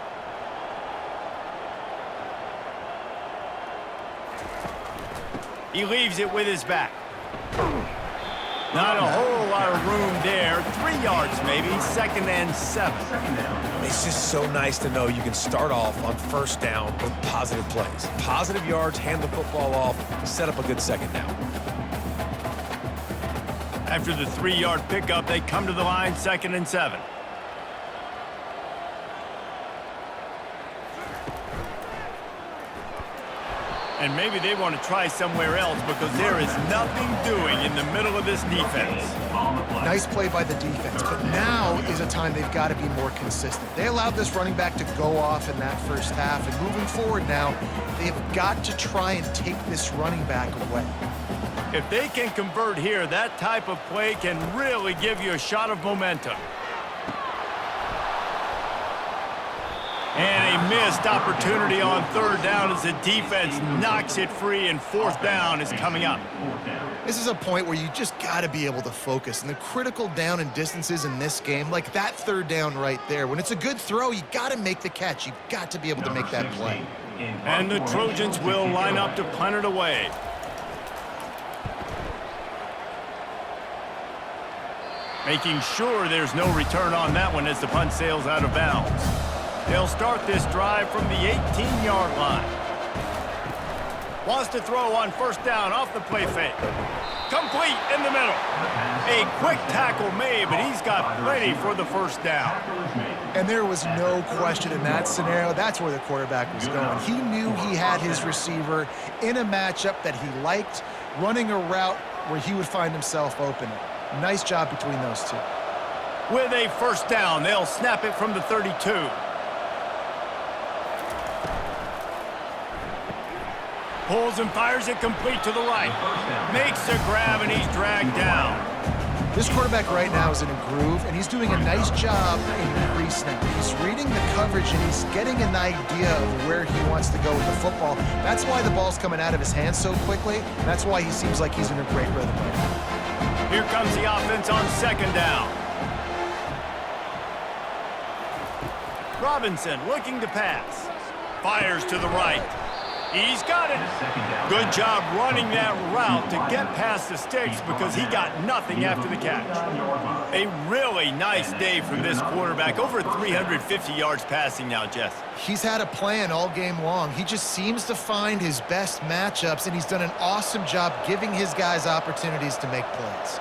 He leaves it with his back. Not a whole lot of room there. 3 yards maybe, 2nd and 7. It's just so nice to know you can start off on first down with positive plays. Positive yards, hand the football off, set up a good second down. After the 3-yard pickup, they come to the line 2nd and 7. And maybe they want to try somewhere else because there is nothing doing in the middle of this defense. Nice play by the defense, but now is a time they've got to be more consistent. They allowed this running back to go off in that first half, and moving forward now, they've got to try and take this running back away. If they can convert here, that type of play can really give you a shot of momentum. And a missed opportunity on third down as the defense knocks it free, and fourth down is coming up. This is a point where you just got to be able to focus. And the critical down and distances in this game, like that third down right there, when it's a good throw, you got to make the catch. You've got to be able to make that play. And the Trojans will line up to punt it away. Making sure there's no return on that one as the punt sails out of bounds. They'll start this drive from the 18-yard line. Wants to throw on first down off the play fake. Complete in the middle. A quick tackle made, but he's got plenty for the first down. And there was no question in that scenario. That's where the quarterback was going. He knew he had his receiver in a matchup that he liked, running a route where he would find himself open. Nice job between those two. With a first down, they'll snap it from the 32. Pulls and fires it complete to the right. Makes a grab, and he's dragged down. This quarterback right now is in a groove, and he's doing a nice job in pre-snap. He's reading the coverage, and he's getting an idea of where he wants to go with the football. That's why the ball's coming out of his hands so quickly. That's why he seems like he's in a great rhythm right now. Here comes the offense on second down. Robinson looking to pass. Fires to the right. He's got it. Good job running that route to get past the sticks because he got nothing after the catch. A really nice day from this quarterback. Over 350 yards passing now, Jess. He's had a plan all game long. He just seems to find his best matchups, and he's done an awesome job giving his guys opportunities to make plays.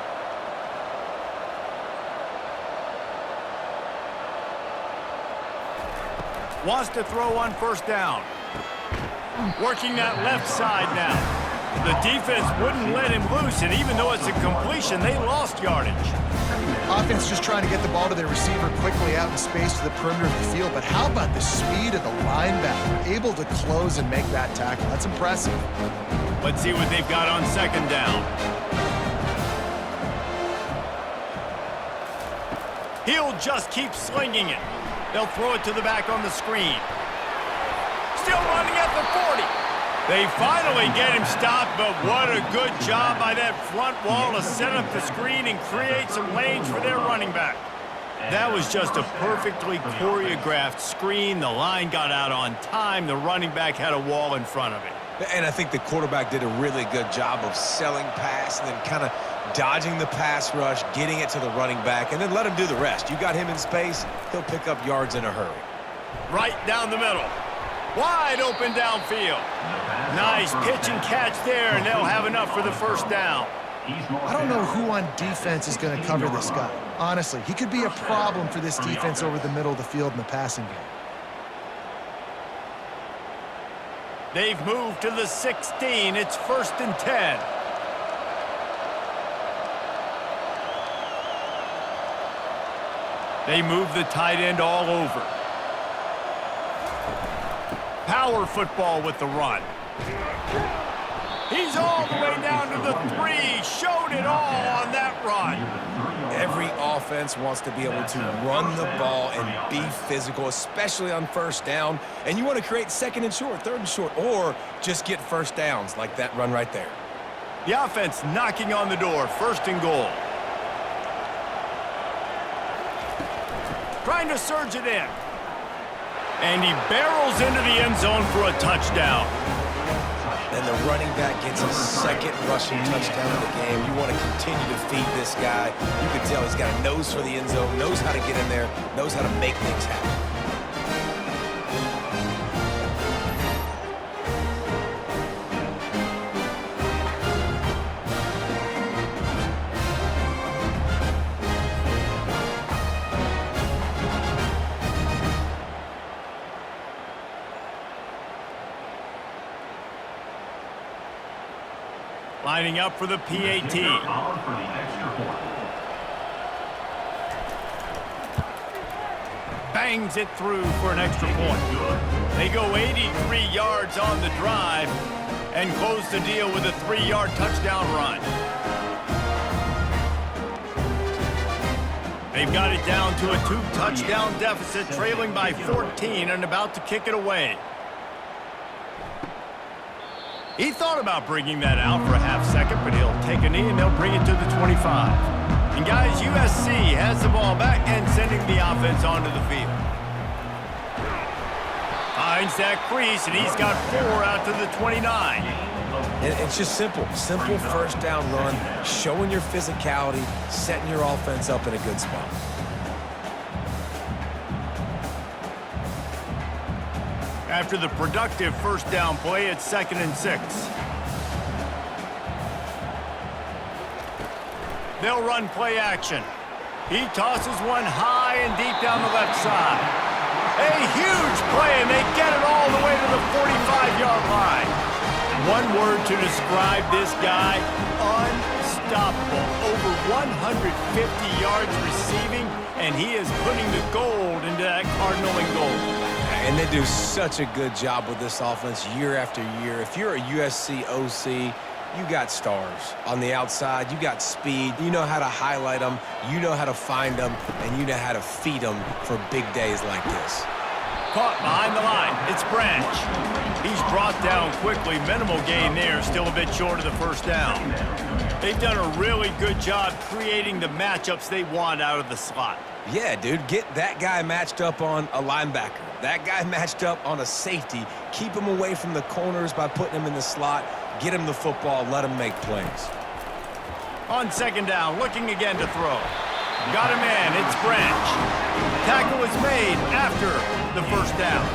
Wants to throw on first down. Working that left side now. The defense wouldn't let him loose, and even though it's a completion, they lost yardage. Offense just trying to get the ball to their receiver quickly out in space to the perimeter of the field, but how about the speed of the linebacker? Able to close and make that tackle. That's impressive. Let's see what they've got on second down. He'll just keep slinging it. They'll throw it to the back on the screen. Still running at the 40. They finally get him stopped, but what a good job by that front wall to set up the screen and create some lanes for their running back. That was just a perfectly choreographed screen. The line got out on time. The running back had a wall in front of it. And I think the quarterback did a really good job of selling pass and then kind of dodging the pass rush, getting it to the running back, and then let him do the rest. You got him in space, he'll pick up yards in a hurry. Right down the middle. Wide open downfield. Nice pitch and catch there, and they'll have enough for the first down. I don't know who on defense is going to cover this guy. Honestly, he could be a problem for this defense over the middle of the field in the passing game. They've moved to the 16. It's 1st and 10. They move the tight end all over. Power football with the run. He's all the way down to the 3. Showed it all on that run. Every offense wants to be able to run the ball and be physical, especially on first down. And you want to create second and short, third and short, or just get first downs like that run right there. The offense knocking on the door, 1st and goal. Trying to surge it in. And he barrels into the end zone for a touchdown. And the running back gets his second rushing touchdown of the game. You want to continue to feed this guy. You can tell he's got a nose for the end zone, knows how to get in there, knows how to make things happen. Lining up for the PAT. On for the extra point. Bangs it through for an extra point. They go 83 yards on the drive and close the deal with a 3-yard touchdown run. They've got it down to a 2-touchdown deficit, trailing by 14 and about to kick it away. He thought about bringing that out for a half second, but he'll take a knee and they'll bring it to the 25. And guys, USC has the ball back and sending the offense onto the field. Finds that crease, and he's got 4 out to the 29. And it's just simple first down run, showing your physicality, setting your offense up in a good spot. After the productive first down play, it's 2nd and 6. They'll run play action. He tosses one high and deep down the left side. A huge play, and they get it all the way to the 45-yard line. One word to describe this guy: unstoppable. Over 150 yards receiving, and he is putting the gold into that Cardinal and gold. And they do such a good job with this offense year after year. If you're a USC OC, you got stars. On the outside, you got speed. You know how to highlight them. You know how to find them. And you know how to feed them for big days like this. Caught behind the line. It's Branch. He's brought down quickly. Minimal gain there. Still a bit short of the first down. They've done a really good job creating the matchups they want out of the slot. Yeah, dude, get that guy matched up on a linebacker. That guy matched up on a safety. Keep him away from the corners by putting him in the slot. Get him the football. Let him make plays. On 2nd down, looking again to throw. Got him in. It's Branch. Tackle is made after the first down.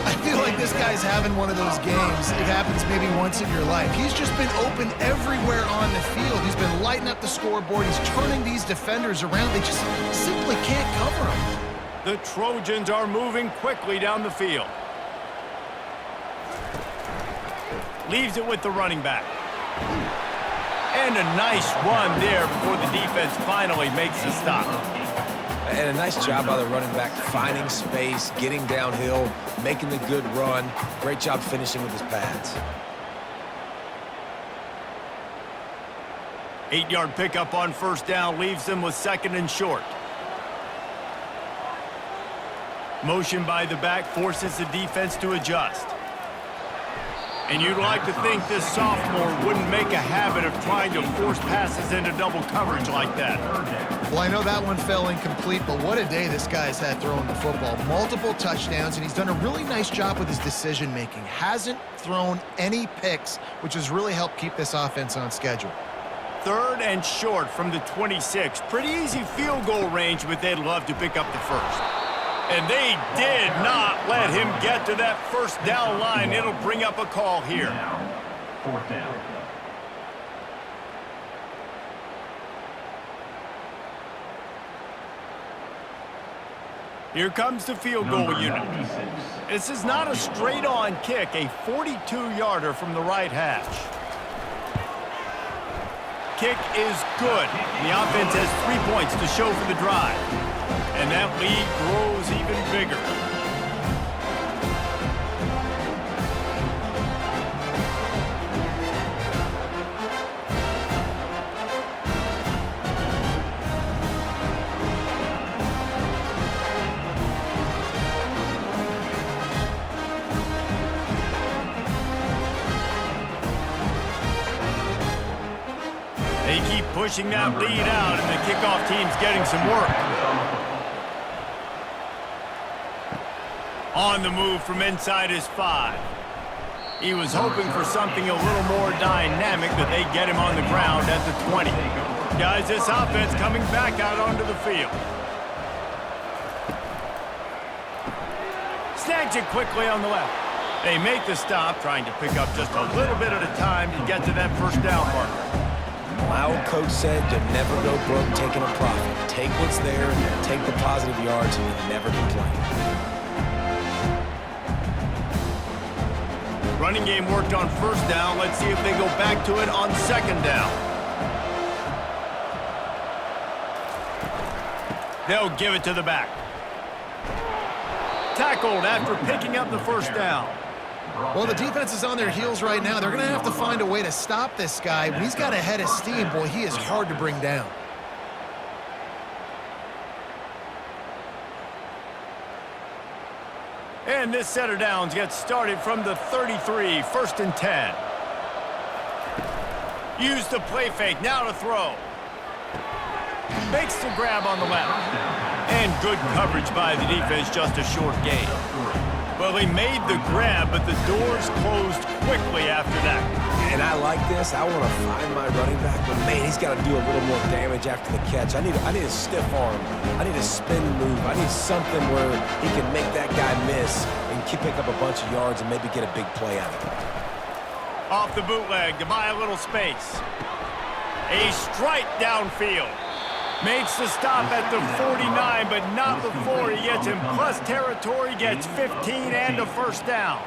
I feel like this guy's having one of those games. It happens maybe once in your life. He's just been open everywhere on the field. He's been lighting up the scoreboard. He's turning these defenders around. They just simply can't cover him. The Trojans are moving quickly down the field. Leaves it with the running back. And a nice run there before the defense finally makes the stop. And a nice job by the running back, finding space, getting downhill, making the good run. Great job finishing with his pads. 8-yard pickup on first down leaves them with 2nd and short. Motion by the back forces the defense to adjust. And you'd like to think this sophomore wouldn't make a habit of trying to force passes into double coverage like that. Well, I know that one fell incomplete, but what a day this guy's had throwing the football. Multiple touchdowns, and he's done a really nice job with his decision-making. Hasn't thrown any picks, which has really helped keep this offense on schedule. 3rd and short from the 26. Pretty easy field goal range, but they'd love to pick up the first. And they did not let him get to that first down line. It'll bring up a call here. Now, 4th down. Here comes the field goal Number unit. 96. This is not a straight-on kick, a 42-yarder from the right hash. Kick is good. The offense has 3 points to show for the drive. And that lead grows even bigger. They keep pushing that lead out, and the kickoff team's getting some work. On the move from inside his 5. He was hoping for something a little more dynamic, but they get him on the ground at the 20. Guys, this offense coming back out onto the field. Snags it quickly on the left. They make the stop, trying to pick up just a little bit at a time to get to that first down marker. My old coach said you never go broke taking a profit. Take what's there, take the positive yards, and you never complain. Running game worked on first down. Let's see if they go back to it on second down. They'll give it to the back. Tackled after picking up the first down. Well, the defense is on their heels right now. They're going to have to find a way to stop this guy. When he's got a head of steam, boy, he is hard to bring down. And this set of downs gets started from the 33, first and 10. Use the play fake, now to throw. Makes the grab on the left. And good coverage by the defense, just a short gain. Well, he made the grab, but the doors closed quickly after that. And I like this. I want to find my running back, but man, he's got to do a little more damage after the catch. I need a stiff arm. I need a spin move. I need something where he can make that guy miss and pick up a bunch of yards and maybe get a big play out of it. Off the bootleg to buy a little space. A strike downfield. Makes the stop at the 49, but not before he gets in plus territory, gets 15 and a first down.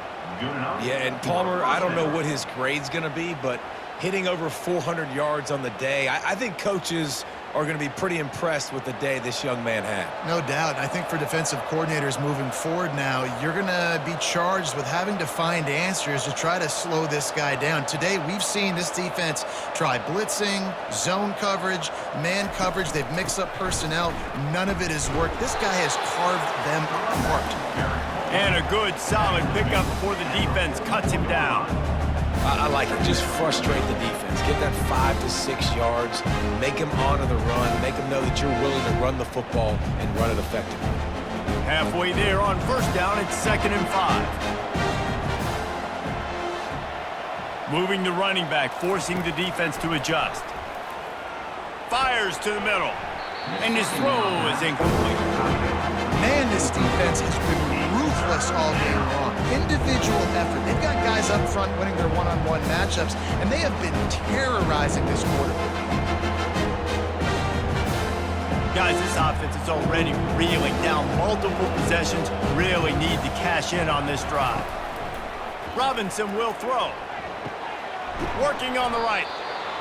Yeah, and Palmer, I don't know what his grade's going to be, but hitting over 400 yards on the day, I think coaches are going to be pretty impressed with the day this young man had. No doubt. And I think for defensive coordinators moving forward now, you're going to be charged with having to find answers to try to slow this guy down. Today, we've seen this defense try blitzing, zone coverage, man coverage. They've mixed up personnel. None of it has worked. This guy has carved them apart. And a good, solid pickup before the defense cuts him down. I like it. Just frustrate the defense. Get that 5 to 6 yards. Make him honor the run. Make him know that you're willing to run the football and run it effectively. Halfway there on first down, it's 2nd and 5. Moving the running back, forcing the defense to adjust. Fires to the middle. And his throw is incomplete. Man, this defense has been ruthless all game long. Individual effort. They've got guys up front winning their one-on-one matchups, and they have been terrorizing this quarterback. Guys, this offense is already reeling down multiple possessions. Really need to cash in on this drive. Robinson will throw. Working on the right.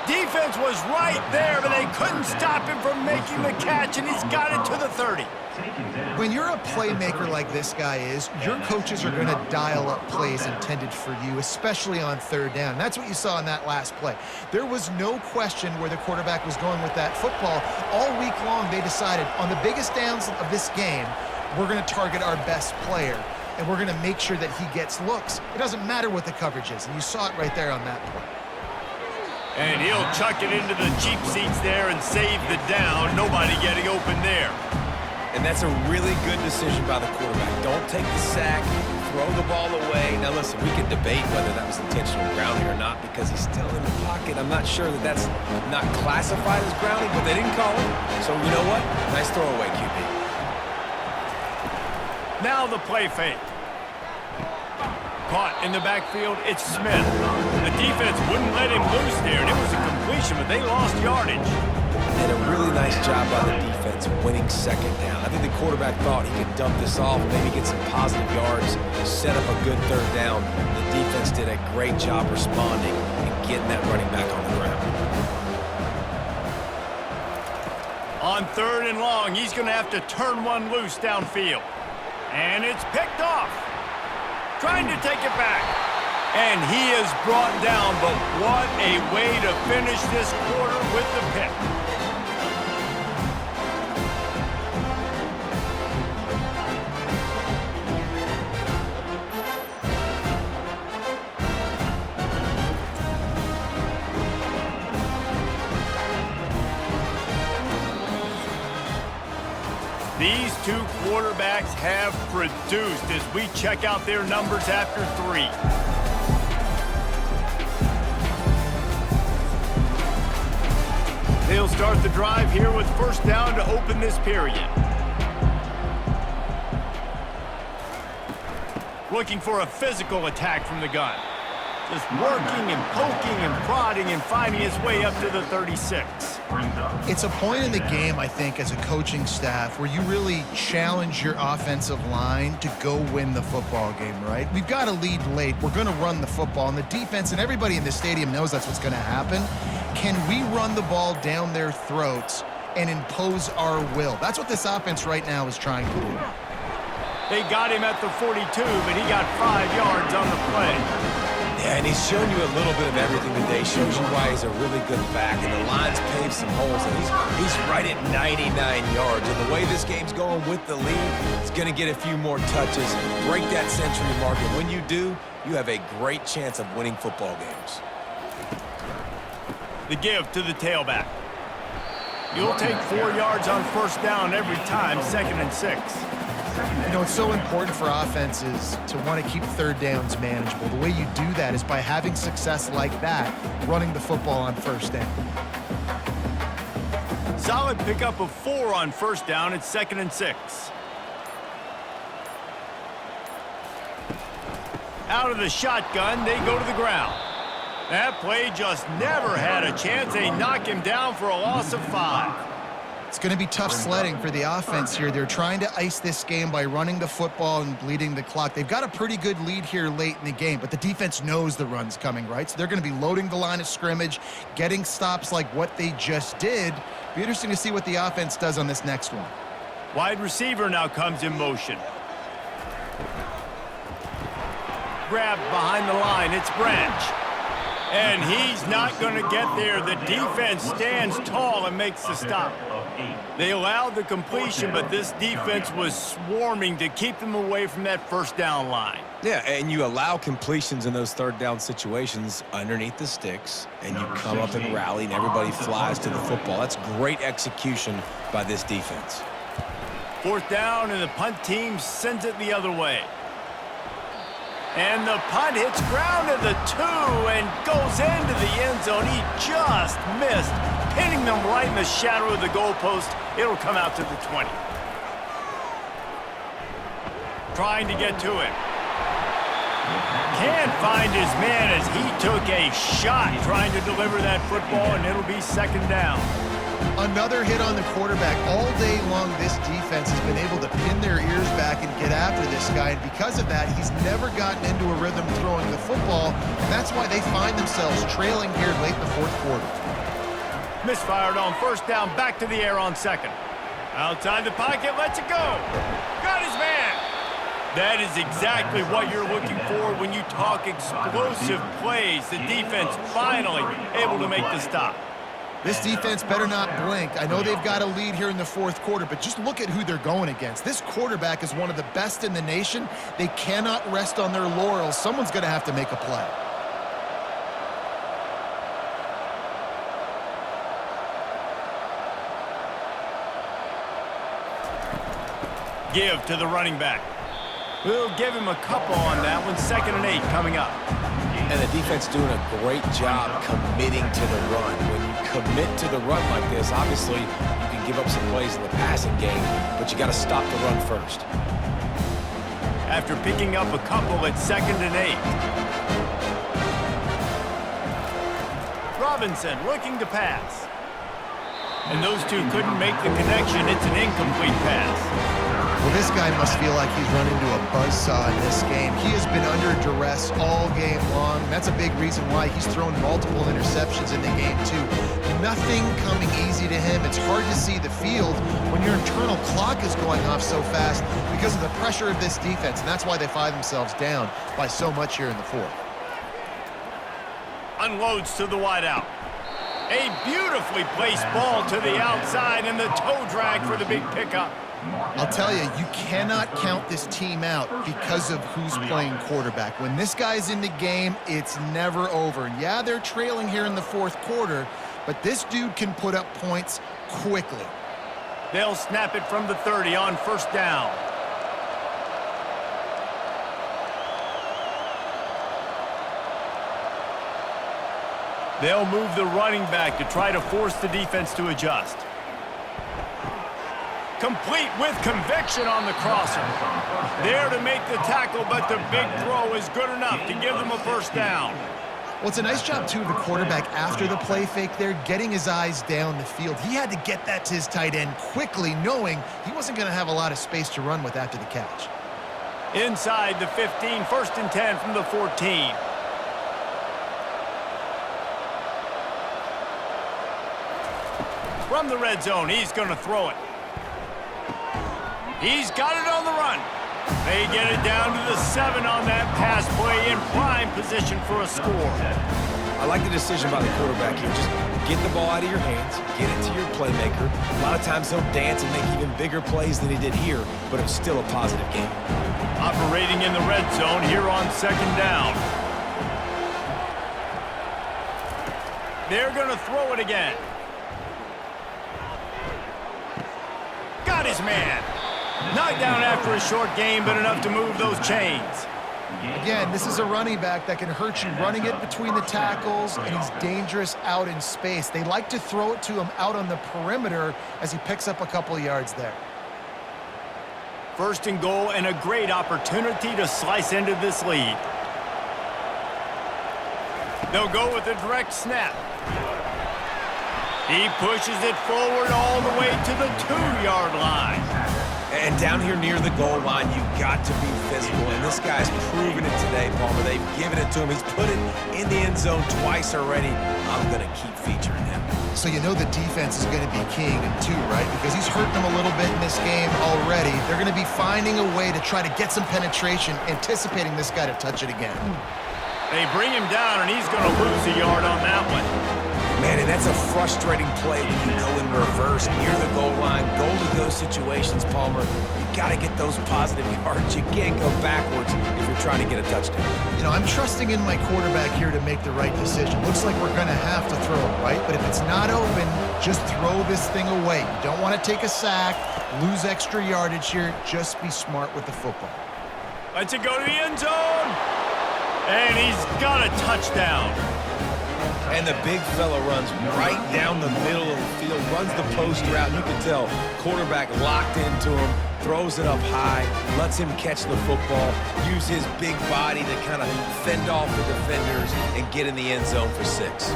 Defense was right there, but they couldn't stop him from making the catch, and he's got it to the 30. When you're a playmaker like this guy is, your coaches are going to dial up plays intended for you, especially on third down. That's what you saw in that last play. There was no question where the quarterback was going with that football. All week long, they decided on the biggest downs of this game, we're going to target our best player, and we're going to make sure that he gets looks. It doesn't matter what the coverage is, and you saw it right there on that play. And he'll chuck it into the cheap seats there and save the down. Nobody getting open there. And that's a really good decision by the quarterback. Don't take the sack, throw the ball away. Now listen, we can debate whether that was intentional grounding or not because he's still in the pocket. I'm not sure that that's not classified as grounding, but they didn't call it. So you know what? Nice throwaway, QB. Now the play fake. Caught in the backfield, it's Smith. The defense wouldn't let him loose there, and it was a completion, but they lost yardage. And a really nice job by the defense winning second down. I think the quarterback thought he could dump this off, maybe get some positive yards, set up a good third down. The defense did a great job responding and getting that running back on the ground. On 3rd and long, he's going to have to turn one loose downfield. And it's picked off. Trying to take it back. And he is brought down, but what a way to finish this quarter with the pick. These two quarterbacks have produced as we check out their numbers after 3. They'll start the drive here with first down to open this period. Looking for a physical attack from the gun. Just working and poking and prodding and finding his way up to the 36. It's a point in the game, I think, as a coaching staff where you really challenge your offensive line to go win the football game, right? We've got a lead late. We're going to run the football. And the defense and everybody in the stadium knows that's what's going to happen. Can we run the ball down their throats and impose our will? That's what this offense right now is trying to do. They got him at the 42, but he got 5 yards on the play. Yeah, and he's shown you a little bit of everything today. Shows you why he's a really good back, and the line's paved some holes, and he's right at 99 yards. And the way this game's going with the lead, it's going to get a few more touches, break that century mark, and when you do, you have a great chance of winning football games. The give to the tailback. You'll take 4 yards on first down every time, 2nd and 6. You know, it's so important for offenses to want to keep third downs manageable. The way you do that is by having success like that, running the football on first down. Solid pickup of 4 on first down at 2nd and 6. Out of the shotgun, they go to the ground. That play just never had a chance. They knock him down for a loss of 5. It's going to be tough sledding for the offense here. They're trying to ice this game by running the football and bleeding the clock. They've got a pretty good lead here late in the game, but the defense knows the run's coming, right? So they're going to be loading the line of scrimmage, getting stops like what they just did. Be interesting to see what the offense does on this next one. Wide receiver now comes in motion. Grab behind the line. It's Branch. And he's not going to get there. The defense stands tall and makes the stop. They allowed the completion, but this defense was swarming to keep them away from that first down line. Yeah, and you allow completions in those third down situations underneath the sticks, and you come up and rally, and everybody flies to the football. That's great execution by this defense. 4th down, and the punt team sends it the other way. And the punt hits ground at the 2 and goes into the end zone. He just missed, pinning them right in the shadow of the goalpost. It'll come out to the 20. Trying to get to it. Can't find his man as he took a shot trying to deliver that football, and it'll be 2nd down. Another hit on the quarterback. All day long, this defense has been able to pin their ears back and get after this guy. And because of that, he's never gotten into a rhythm throwing the football. And that's why they find themselves trailing here late in the 4th quarter. Misfired on first down, back to the air on 2nd. Outside the pocket, lets it go. Got his man. That is exactly what you're looking for when you talk explosive plays. The defense finally able to make the stop. This defense better not blink. I know they've got a lead here in the 4th quarter, but just look at who they're going against. This quarterback is one of the best in the nation. They cannot rest on their laurels. Someone's going to have to make a play. Give to the running back. We'll give him a couple on that one. 2nd and 8 coming up. And the defense doing a great job committing to the run. When you commit to the run like this, obviously you can give up some plays in the passing game, but you got to stop the run first. After picking up a couple at 2nd and 8. Robinson looking to pass. And those two couldn't make the connection. It's an incomplete pass. Well, this guy must feel like he's run into a buzzsaw in this game. He has been under duress all game long. That's a big reason why he's thrown multiple interceptions in the game, too. Nothing coming easy to him. It's hard to see the field when your internal clock is going off so fast because of the pressure of this defense, and that's why they find themselves down by so much here in the 4th. Unloads to the wideout. A beautifully placed ball to the outside, and the toe drag for the big pickup. I'll tell you, you cannot count this team out because of who's playing quarterback. When this guy's in the game, it's never over. And yeah, they're trailing here in the 4th quarter, but this dude can put up points quickly. They'll snap it from the 30 on first down. They'll move the running back to try to force the defense to adjust. Complete with conviction on the crosser. There to make the tackle, but the big throw is good enough to give them a first down. Well, it's a nice job, too, of the quarterback after the play fake there, getting his eyes down the field. He had to get that to his tight end quickly, knowing he wasn't going to have a lot of space to run with after the catch. Inside the 15, 1st and 10 from the 14. From the red zone, he's going to throw it. He's got it on the run. They get it down to the 7 on that pass play, in prime position for a score. I like the decision by the quarterback here. Just get the ball out of your hands, get it to your playmaker. A lot of times he'll dance and make even bigger plays than he did here, but it was still a positive game. Operating in the red zone here on 2nd down. They're going to throw it again. Got his man. Knocked down after a short game, but enough to move those chains. Again, this is a running back that can hurt you running it between the tackles, and he's dangerous out in space. They like to throw it to him out on the perimeter as he picks up a couple of yards there. 1st and goal, and a great opportunity to slice into this lead. They'll go with a direct snap. He pushes it forward all the way to the 2-yard line. And down here near the goal line, you've got to be physical. And this guy's proven it today, Palmer. They've given it to him. He's put it in the end zone twice already. I'm going to keep featuring him. So you know the defense is going to be keying him too, right? Because he's hurting them a little bit in this game already. They're going to be finding a way to try to get some penetration, anticipating this guy to touch it again. They bring him down, and he's going to lose a yard on that one. Man, and that's a frustrating play when you go in reverse near the goal line. Go to those situations, Palmer. You got to get those positive yards. You can't go backwards if you're trying to get a touchdown. You know, I'm trusting in my quarterback here to make the right decision. Looks like we're going to have to throw it, right? But if it's not open, just throw this thing away. You don't want to take a sack, lose extra yardage here. Just be smart with the football. Lets it go to the end zone. And he's got a touchdown. And the big fella runs right down the middle of the field, runs the post route. You can tell quarterback locked into him, throws it up high, lets him catch the football, use his big body to kind of fend off the defenders and get in the end zone for 6.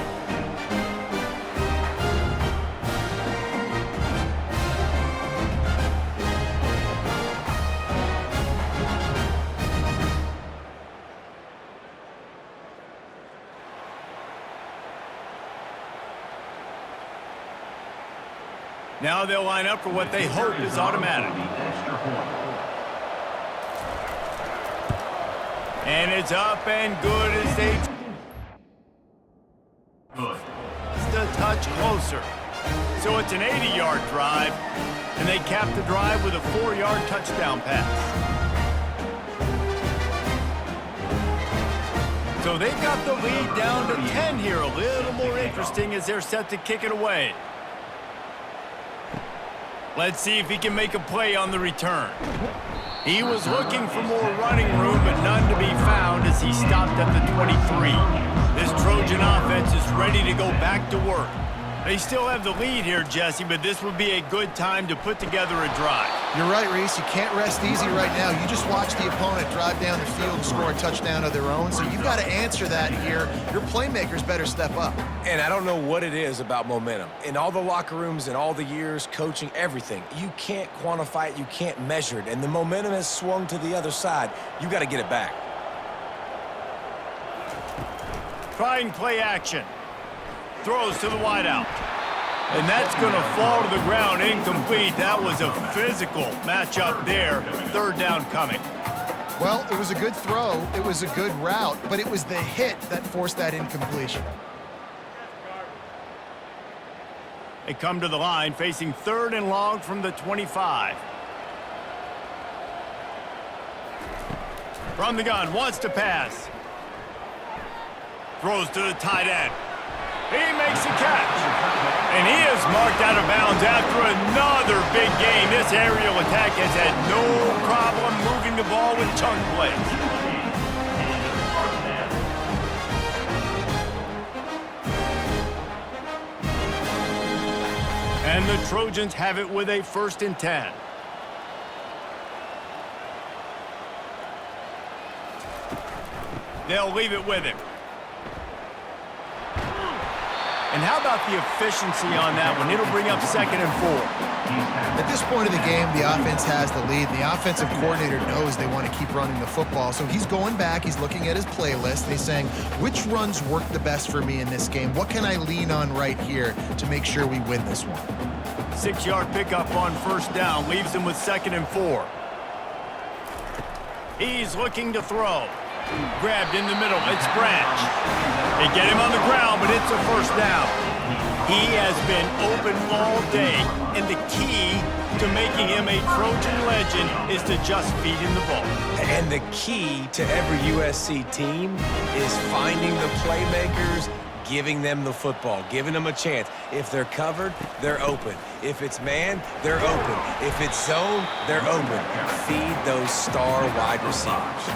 Now they'll line up for what they hope is automatic. And it's up and good as they just a touch closer. So it's an 80-yard drive, and they cap the drive with a 4-yard touchdown pass. So they've got the lead down to 10 here. A little more interesting as they're set to kick it away. Let's see if he can make a play on the return. He was looking for more running room, but none to be found as he stopped at the 23. This Trojan offense is ready to go back to work. They still have the lead here, Jesse, but this would be a good time to put together a drive. You're right, Reese. You can't rest easy right now. You just watch the opponent drive down the field and score a touchdown of their own, so you've got to answer that here. Your playmakers better step up. And I don't know what it is about momentum. In all the locker rooms and all the years, coaching, everything, you can't quantify it, you can't measure it, and the momentum has swung to the other side. You got to get it back. Trying play action. Throws to the wideout. And that's going to fall to the ground incomplete. That was a physical matchup there. 3rd down coming. Well, it was a good throw. It was a good route, but it was the hit that forced that incompletion. They come to the line facing 3rd and long from the 25. From the gun, wants to pass. Throws to the tight end. He makes a catch. And he is marked out of bounds after another big game. This aerial attack has had no problem moving the ball with chunk plays. And the Trojans have it with a 1st and 10. They'll leave it with him. And how about the efficiency on that one? It'll bring up 2nd and 4. At this point of the game, the offense has the lead. The offensive coordinator knows they want to keep running the football. So he's going back, he's looking at his playlist, and he's saying, which runs work the best for me in this game? What can I lean on right here to make sure we win this one? 6-yard pickup on 1st down, leaves him with 2nd and 4. He's looking to throw. Grabbed in the middle, it's Branch. They get him on the ground, but it's a 1st down. He has been open all day, and the key to making him a Trojan legend is to just feed him the ball. And the key to every USC team is finding the playmakers, giving them the football, giving them a chance. If they're covered, they're open. If it's man, they're open. If it's zone, they're open. Feed those star wide receivers.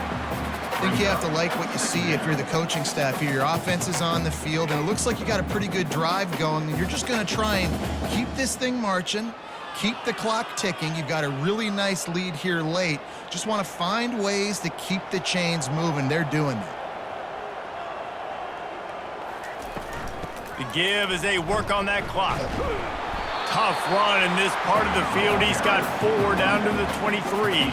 I think you have to like what you see if you're the coaching staff here. Your offense is on the field, and it looks like you got a pretty good drive going. You're just going to try and keep this thing marching, keep the clock ticking. You've got a really nice lead here late. Just want to find ways to keep the chains moving. They're doing that. The give as they work on that clock. Tough run in this part of the field. He's got 4 down to the 23.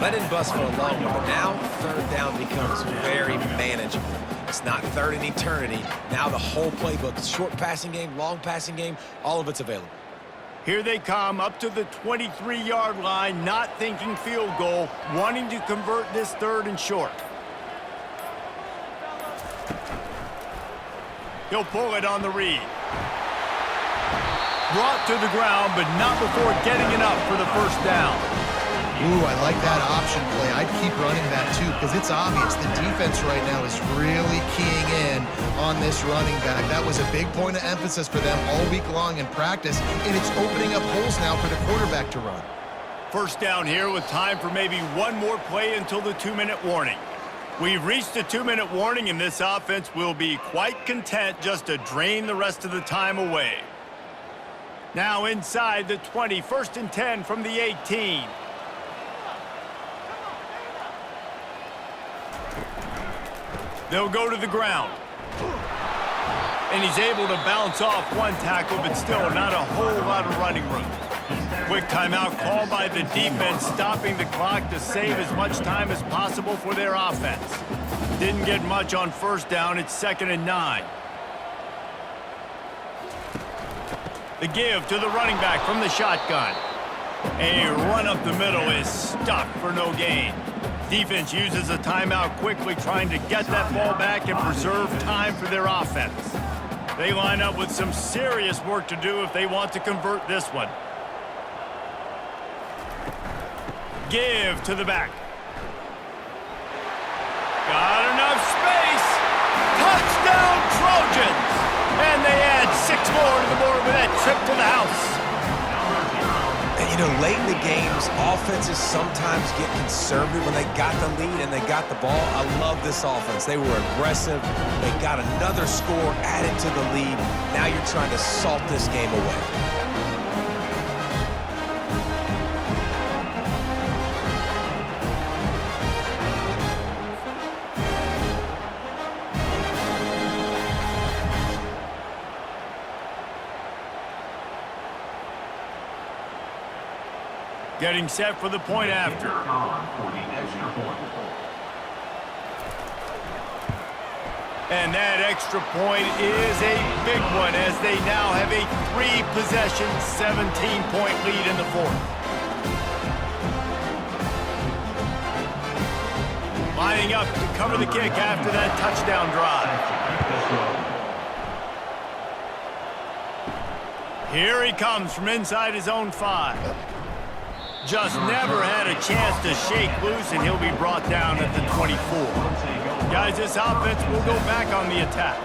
Let him bust for a long one, but now 3rd down becomes very manageable. It's not 3rd in eternity. Now the whole playbook, short passing game, long passing game, all of it's available. Here they come up to the 23-yard line, not thinking field goal, wanting to convert this 3rd and short. He'll pull it on the read. Brought to the ground, but not before getting enough for the 1st down. Ooh, I like that option play. I'd keep running that too, because it's obvious the defense right now is really keying in on this running back. That was a big point of emphasis for them all week long in practice, and it's opening up holes now for the quarterback to run. 1st down here with time for maybe one more play until the 2-minute warning. We've reached the 2-minute warning, and this offense will be quite content just to drain the rest of the time away. Now inside the 20, 1st and 10 from the 18. They'll go to the ground. And he's able to bounce off one tackle, but still not a whole lot of running room. Quick timeout call by the defense, stopping the clock to save as much time as possible for their offense. Didn't get much on 1st down. It's 2nd and 9. The give to the running back from the shotgun. A run up the middle is stuck for no gain. Defense uses a timeout quickly, trying to get that ball back and preserve time for their offense. They line up with some serious work to do if they want to convert this one. Give to the back. Got enough space. Touchdown Trojans! And they add 6 more to the board with that trip to the house. And, you know, late in the games, offenses sometimes get conservative when they got the lead and they got the ball. I love this offense. They were aggressive. They got another score added to the lead. Now you're trying to salt this game away. Getting set for the point after. And that extra point is a big one as they now have a 3-possession, 17-point lead in the 4th. Lining up to cover the kick after that touchdown drive. Here he comes from inside his own 5. Just never had a chance to shake loose, and he'll be brought down at the 24. Guys, this offense will go back on the attack.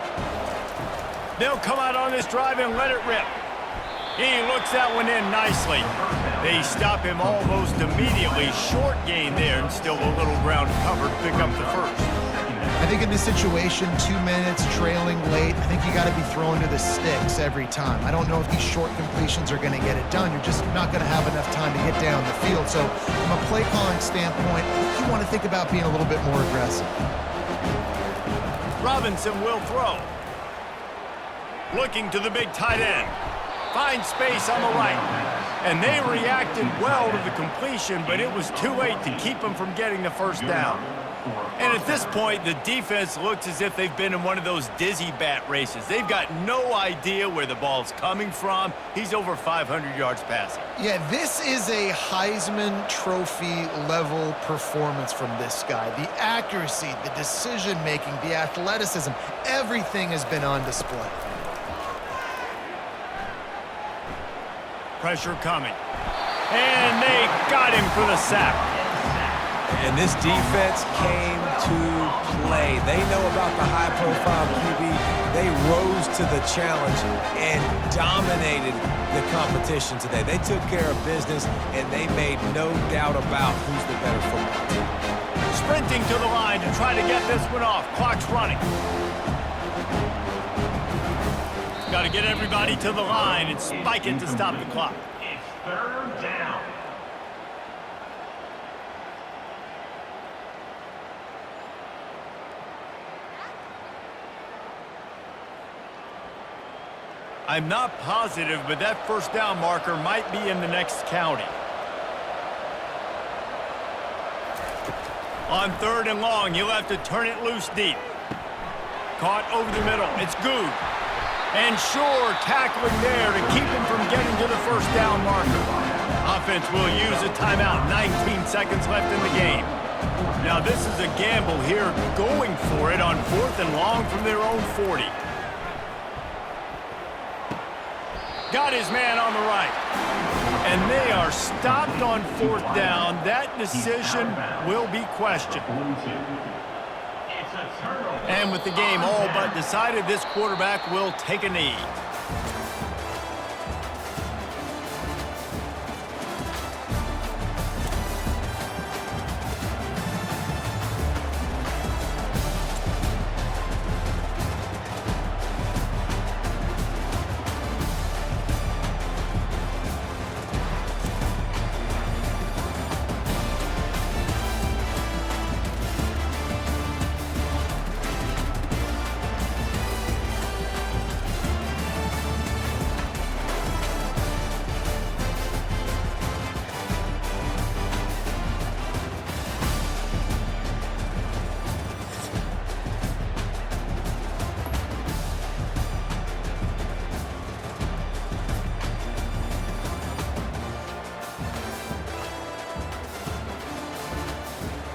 They'll come out on this drive and let it rip. He looks that one in nicely. They stop him almost immediately. Short gain there, and still a little ground covered. Pick up the 1st. I think in this situation, 2 minutes, trailing late, I think you got to be throwing to the sticks every time. I don't know if these short completions are going to get it done. You're just not going to have enough time to get down the field. So from a play calling standpoint, I think you want to think about being a little bit more aggressive. Robinson will throw. Looking to the big tight end. Finds space on the right. And they reacted well to the completion, but it was too late to keep them from getting the first down. And at this point, the defense looks as if they've been in one of those dizzy bat races. They've got no idea where the ball's coming from. He's over 500 yards passing. Yeah, this is a Heisman Trophy level performance from this guy. The accuracy, the decision-making, the athleticism, everything has been on display. Pressure coming. And they got him for the sack. And this defense came to play. They know about the high-profile QB. They rose to the challenge and dominated the competition today. They took care of business, and they made no doubt about who's the better football team. Sprinting to the line to try to get this one off. Clock's running. Got to get everybody to the line and spike it to stop the clock. It's third down. I'm not positive, but that first down marker might be in the next county. On 3rd and long, you'll have to turn it loose deep. Caught over the middle. It's good. And sure, tackling there to keep him from getting to the first down marker. Offense will use a timeout. 19 seconds left in the game. Now this is a gamble here, going for it on 4th and long from their own 40. Got his man on the right. And they are stopped on 4th down. That decision will be questioned. And with the game all but decided, this quarterback will take a knee.